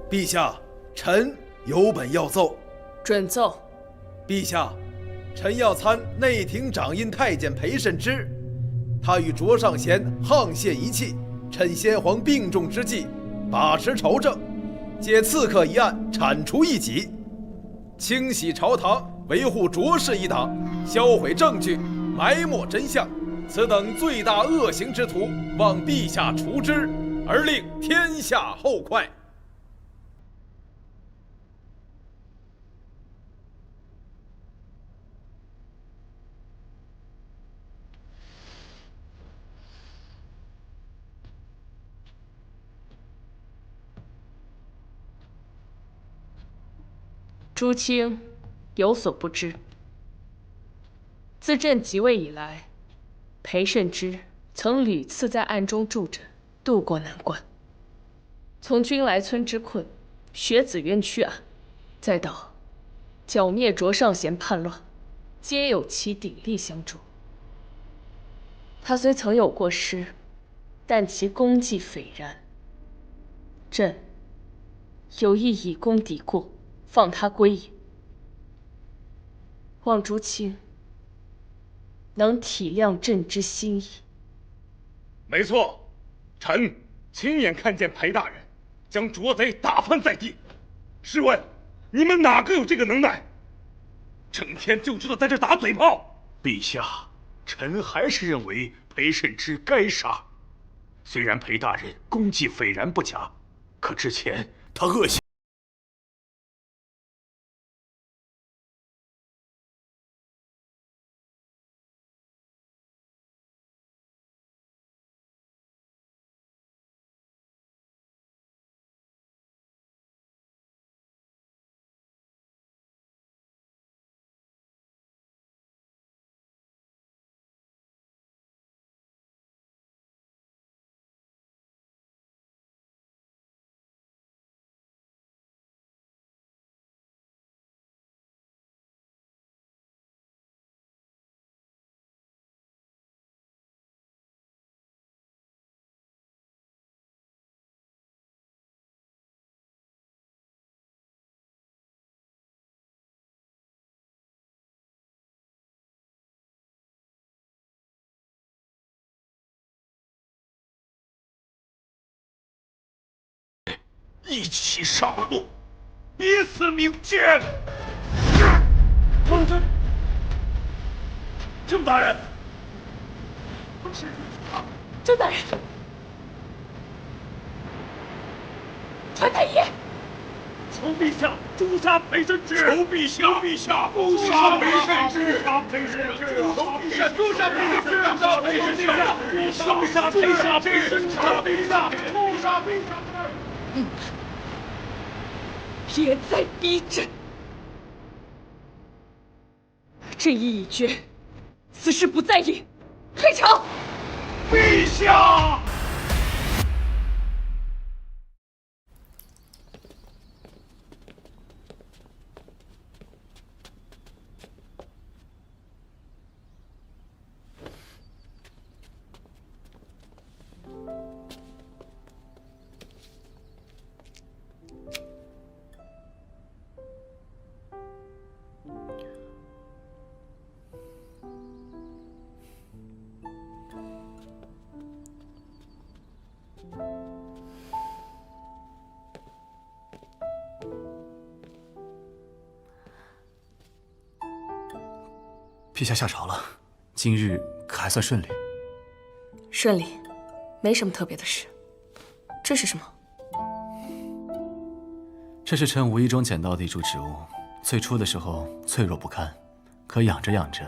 陛下，臣有本要奏。准奏。陛下，臣要参内廷掌印太监裴慎之，他与卓尚贤沆瀣一气，趁先皇病重之际，把持朝政，借刺客一案铲除异己，清洗朝堂，维护卓氏一党，销毁证据，埋没真相。此等罪大恶行之徒，望陛下除之，而令天下后快。朱清有所不知，自朕即位以来，裴慎之曾屡次在暗中助朕渡过难关。从军来村之困、学子冤屈案，再到剿灭卓尚贤叛乱，皆有其鼎力相助。他虽曾有过失，但其功绩斐然。朕有意以功抵过，放他归隐。望朱清能体谅朕之心意。没错，臣亲眼看见裴大人将卓贼打翻在地。试问，你们哪个有这个能耐？整天就知道在这打嘴炮。陛下，臣还是认为裴慎之该杀。虽然裴大人功绩斐然不假，可之前他恶行。一起上路，彼此明鉴。郑大人，郑大人，传太医，求陛下诛杀裴慎之！求陛下，陛下诛杀裴慎之！裴慎之！诛杀裴慎之！诛杀裴慎之！诛杀裴慎之！诛杀陛下！诛杀陛下！别再逼朕！朕意已决，此事不再议，退朝。陛下！陛下下朝了，今日可还算顺利？顺利，没什么特别的事。这是什么？这是臣无意中捡到的一株植物，最初的时候脆弱不堪，可养着养着，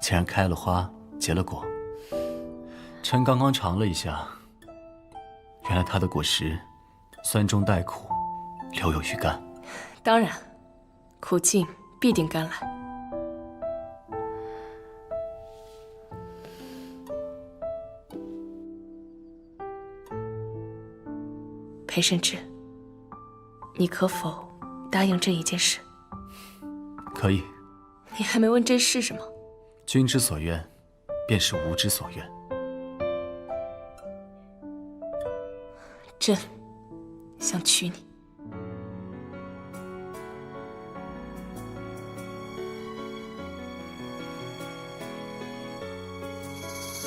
竟然开了花，结了果。臣刚刚尝了一下，原来它的果实酸中带苦，留有余甘。当然，苦尽必定甘来。裴慎之，你可否答应朕一件事？可以。你还没问朕是什么？君之所愿，便是吾之所愿。朕想娶你。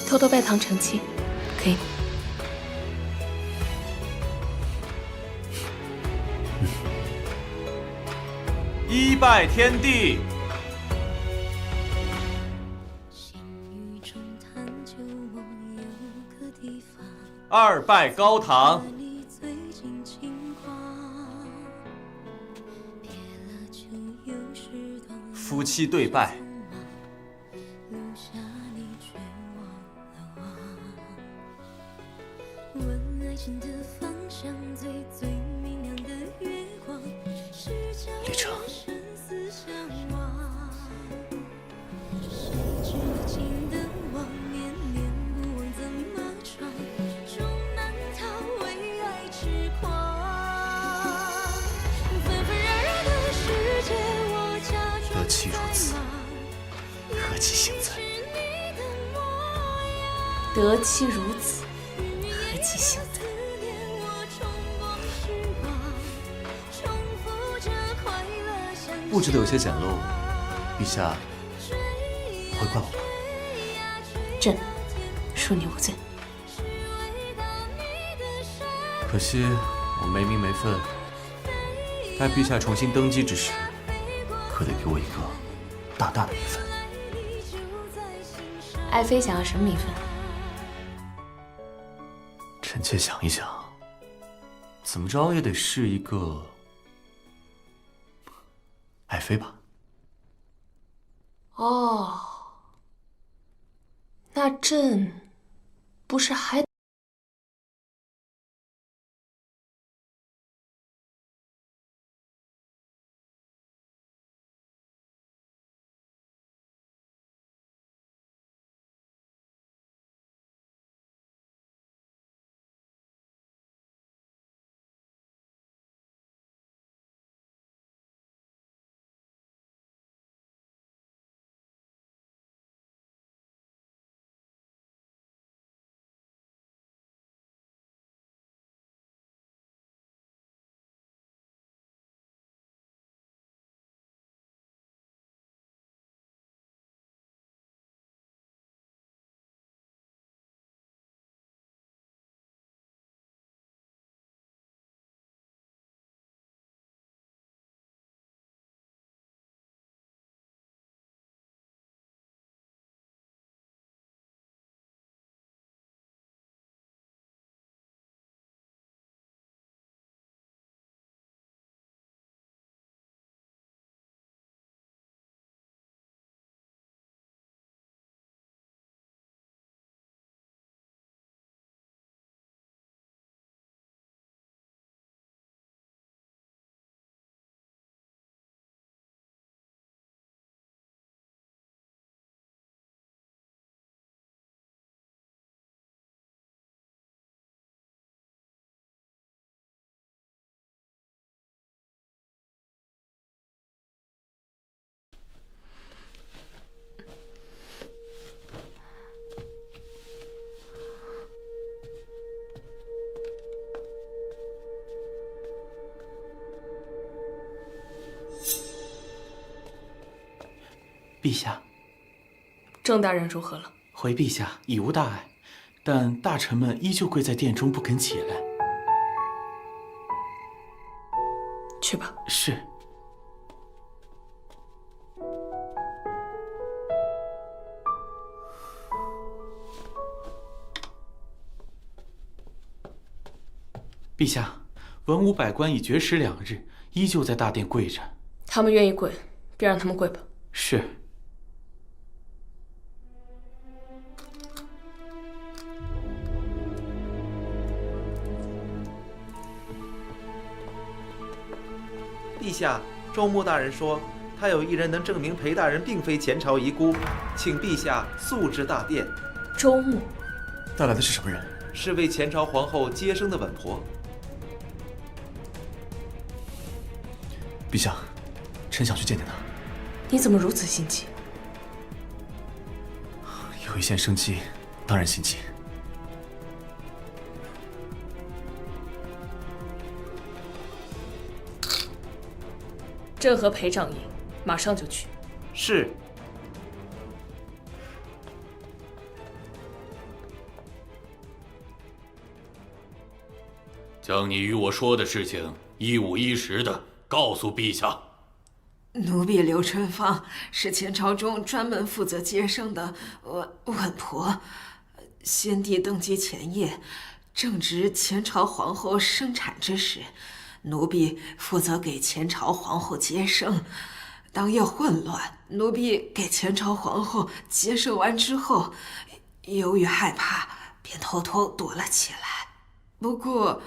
偷偷拜堂成亲，给你。一拜天地，二拜高堂，夫妻对拜。李成，得妻如此，何其幸哉！得妻如此，何其幸哉！布置的有些简陋，陛下不会怪我吧？朕恕你无罪。可惜我没名没分，待陛下重新登基之时，可得给我一个大大的名分。爱妃想要什么名分？臣妾想一想，怎么着也得是一个爱妃吧。哦，那朕不是还陛下，郑大人如何了？回陛下已无大碍，但大臣们依旧跪在殿中不肯起来。去吧。是。陛下，文武百官已绝食2日，依旧在大殿跪着。他们愿意跪，便让他们跪吧。是。陛下，周穆大人说，他有一人能证明裴大人并非前朝遗孤，请陛下速至大殿。周穆带来的是什么人？是为前朝皇后接生的稳婆。陛下，臣想去见见他。你怎么如此心急？有一线生机，当然心急。朕和裴长营马上就去。是。将你与我说的事情一五一十的告诉陛下。奴婢刘春芳是前朝中专门负责接生的稳婆。先帝登基前夜，正值前朝皇后生产之时，奴婢负责给前朝皇后接生。当夜混乱，奴婢给前朝皇后接生完之后，由于害怕，便偷偷躲了起来。不过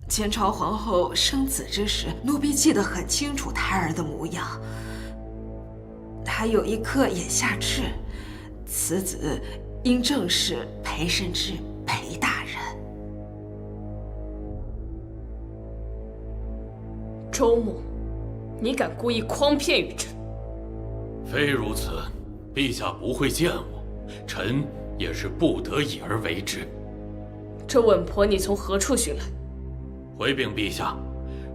前朝皇后生子之时，奴婢记得很清楚胎儿的模样，还有一颗眼下痣。此子应正是裴慎之裴大人。周穆，你敢故意诓骗于朕？非如此，陛下不会见我，臣也是不得已而为之。这稳婆你从何处寻来？回禀陛下，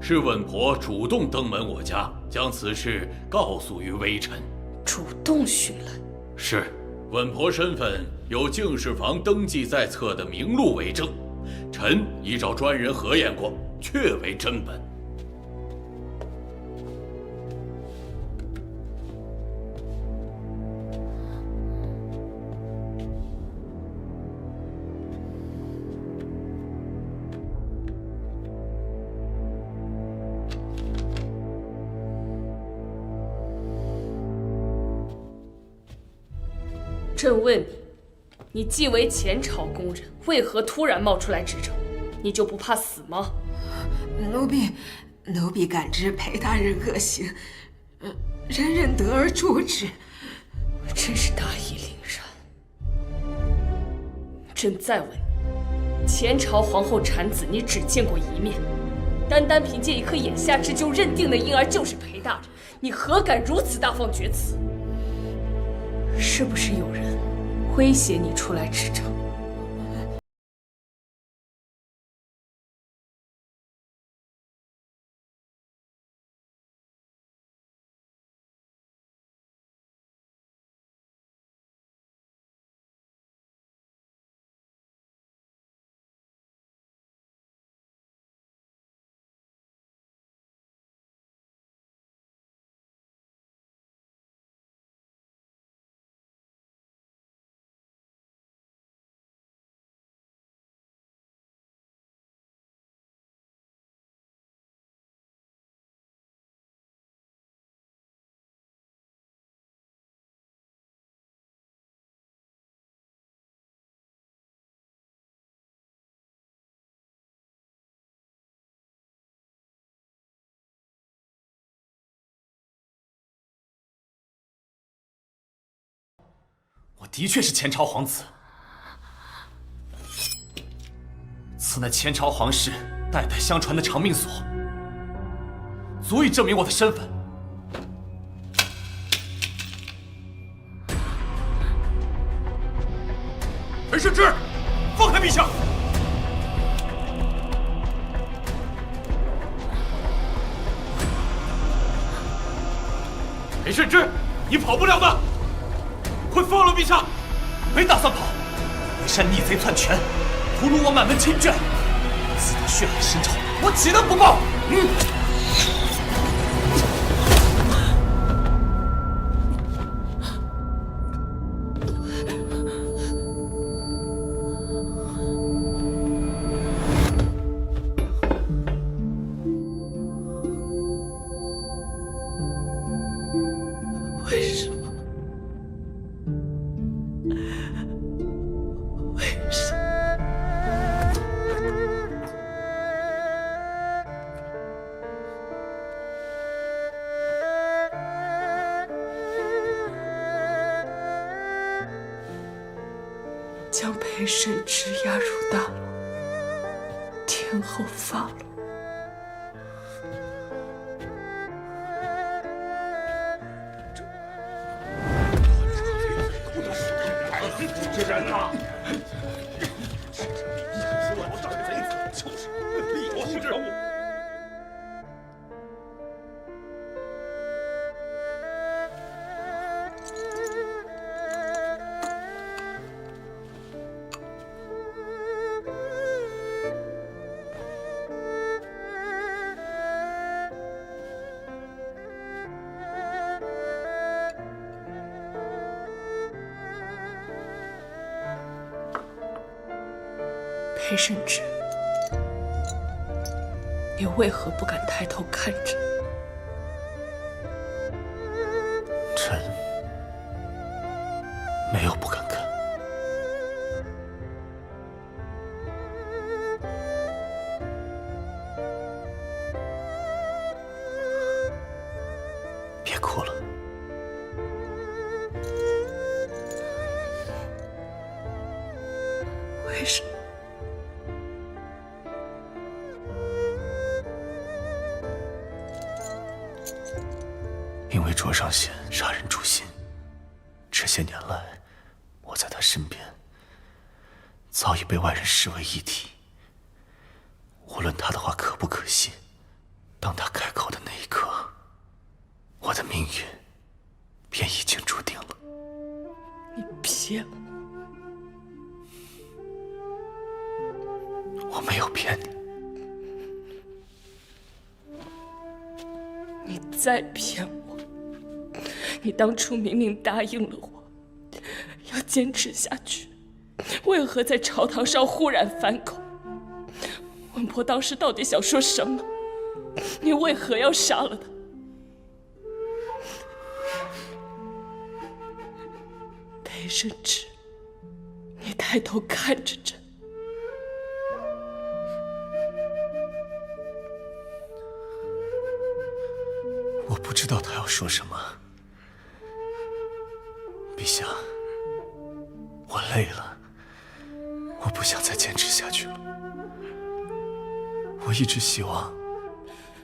是稳婆主动登门我家，将此事告诉于微臣。主动寻来？是，稳婆身份有敬事房登记在册的名录为证，臣依照专人核验过，确为真本。朕问你，你既为前朝宫人，为何突然冒出来执政？你就不怕死吗？奴婢感知裴大人恶行，人人得而诛之。真是大义凛然。朕再问你，前朝皇后产子，你只见过一面，单凭借一颗眼下痣就认定的婴儿就是裴大人，你何敢如此大放厥词？是不是有人威胁你出来执政？我的确是前朝皇子，此乃前朝皇室代代相传的长命锁，足以证明我的身份。裴慎之，放开陛下！裴慎之，你跑不了的！快放了陛下！没打算跑，为山逆贼篡权，屠戮我满门亲眷，自打血海深仇，我岂能不报？为什么？为什么？将裴慎之押入大牢，天后发落。人呐！我大贼子就是立国之物。裴慎之，你为何不敢抬头看着？臣没有不敢看。别哭了。为什么？因为卓上贤杀人诛心，这些年来，我在他身边，早已被外人视为异体。无论他的话可不可信，当他开口的那一刻，我的命运便已经注定了。你骗我！我没有骗你。你再骗我！你当初明明答应了我，要坚持下去，为何在朝堂上忽然反口？文婆当时到底想说什么？你为何要杀了他？裴慎之，你抬头看着朕。我不知道他要说什么。陛下，我累了，我不想再坚持下去了。我一直希望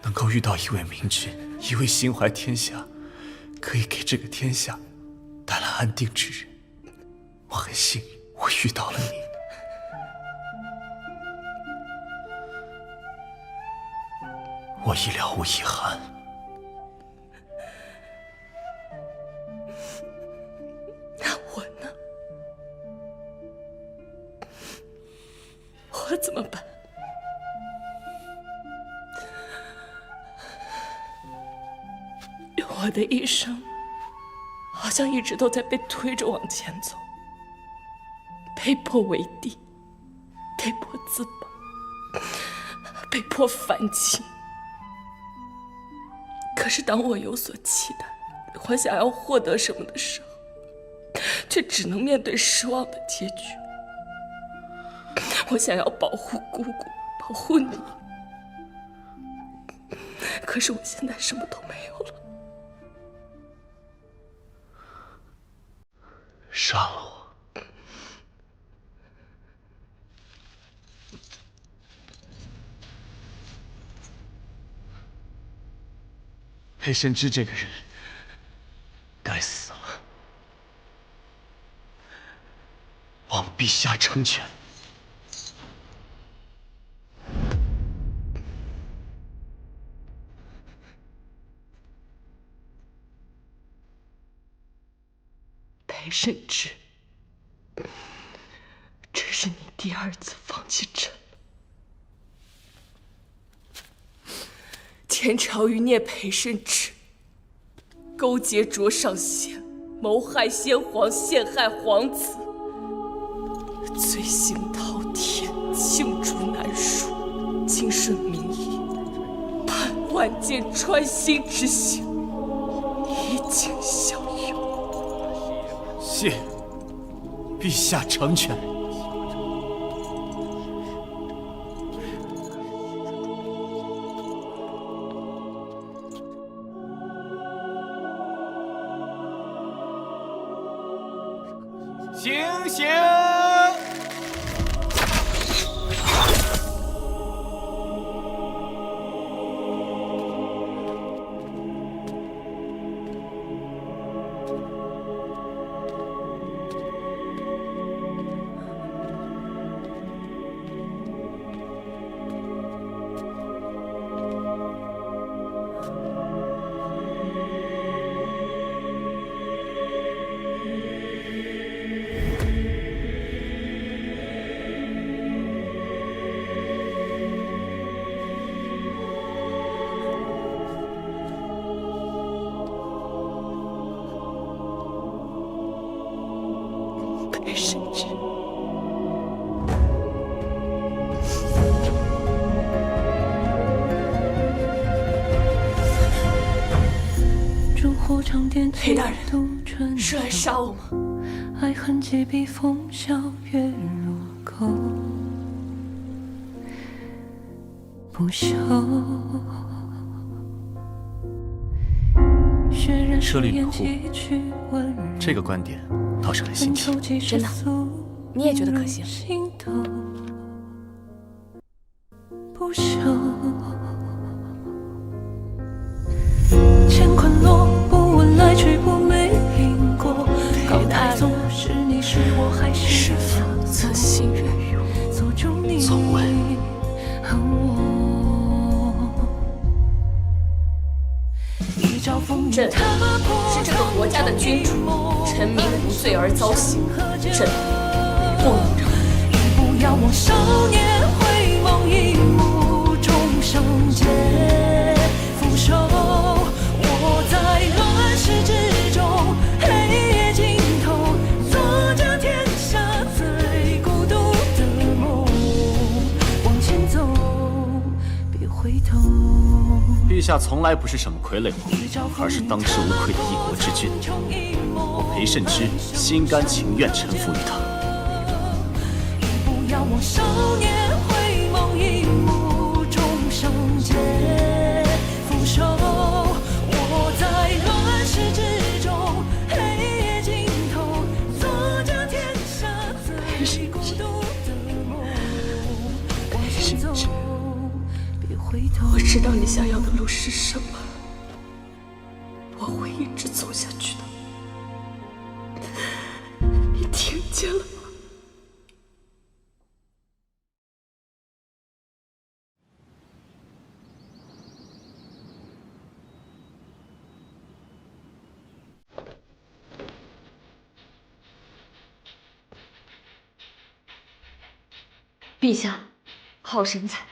能够遇到一位明君，一位心怀天下，可以给这个天下带来安定之人。我很幸运，我遇到了你。我已了无遗憾。我呢？我怎么办？我的一生好像一直都在被推着往前走，被迫为帝，被迫自保，被迫反清。可是当我有所期待，我想要获得什么的时候，却只能面对失望的结局。我想要保护姑姑，保护你，可是我现在什么都没有了。杀了我！裴慎之这个人，该死了！望陛下成全。裴慎之，这是你第二次放弃朕了。前朝余孽裴慎之勾结卓上贤，谋害先皇，陷害皇子，罪行滔天，罄竹难书，尽顺民意，判万箭穿心之刑，以儆效尤。谢陛下成全。醒醒！陪慎之。裴大人，是来杀我吗？爱恨结逼，风萧月如钩，不休。舍利吕护，这个观点倒是很新奇。真的，你也觉得可行？不休。乾坤落，不问来去，不没因果。高台纵是你是我还是否侧心人？从未。朕是这个国家的君主，臣民无罪而遭刑，朕不能饶。不要我少年回眸一目，终生皆俯首。我在乱世之中，黑夜尽头，做着天下最孤独的梦。往前走，别回头。陛下从来不是什么傀儡王，而是当之无愧的一国之君。我裴慎之心甘情愿臣服于他。不要我少年回眸一目，终生皆俯首。我在乱世之中，黑夜尽头，做着天下最孤独的梦。往前走，别回头。我知道你想要的路是什么，我会一直走下去的。你听见了吗？陛下，好神采！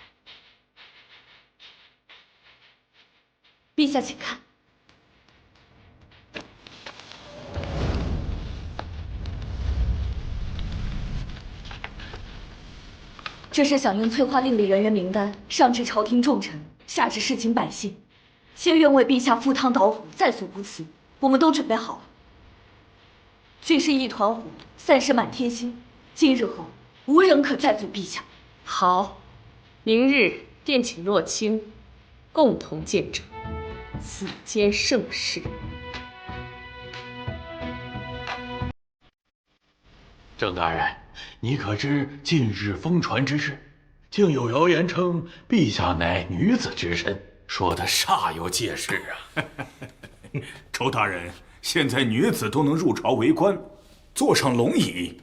陛下，请看。这是响应催化令的人员名单，上至朝廷重臣，下至市井百姓，皆愿为陛下赴汤蹈火，在所不辞。我们都准备好了。俱是一团火，散失满天星。今日后，无人可再阻陛下。好，明日便请若清共同见证此间盛事。郑大人，你可知近日疯传之事？竟有谣言称陛下乃女子之身，说的煞有介事啊！周大人，现在女子都能入朝为官，坐上龙椅，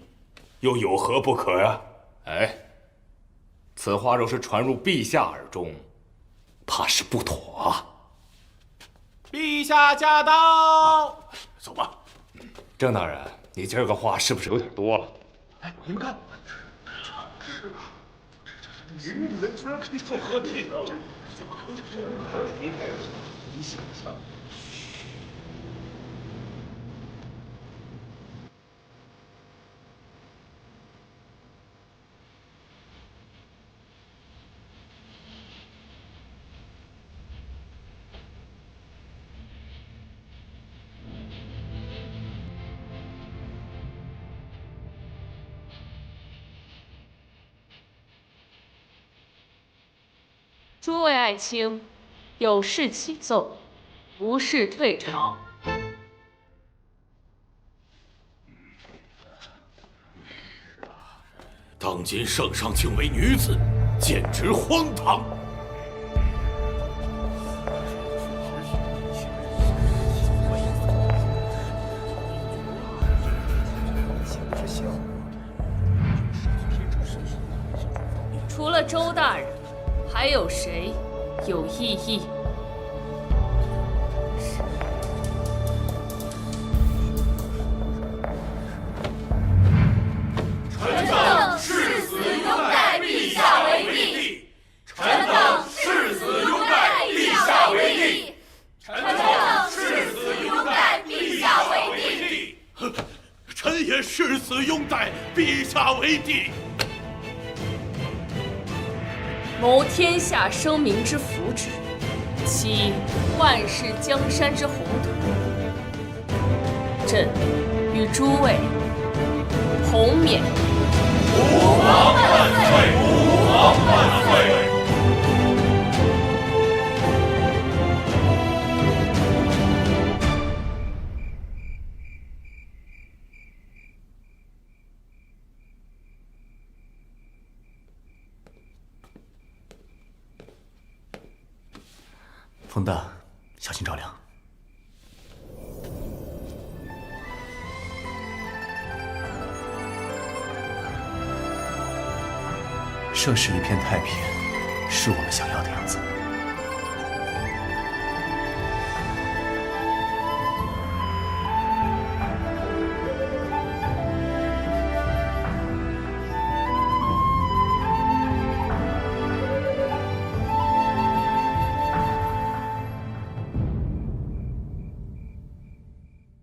又有何不可呀？哎，此话若是传入陛下耳中，怕是不妥啊！陛下驾到！走吧。郑大人，你今儿个话是不是有点多了？哎，你们看，这人居然可以做合体的，你想想。诸位爱卿，有事启奏，无事退朝。当今圣上竟为女子，简直荒唐！除了周大人，还有谁有异议？臣等誓死拥戴陛下为帝！臣等誓死拥戴陛下为帝！臣等誓死拥戴陛下为帝！臣也誓死死拥戴陛下为帝。谋天下生民之福祉，期万世江山之宏图。朕与诸位同勉。吾皇万岁！吾皇万岁！冯大，小心着凉。盛世一片太平，是我们想要的样子。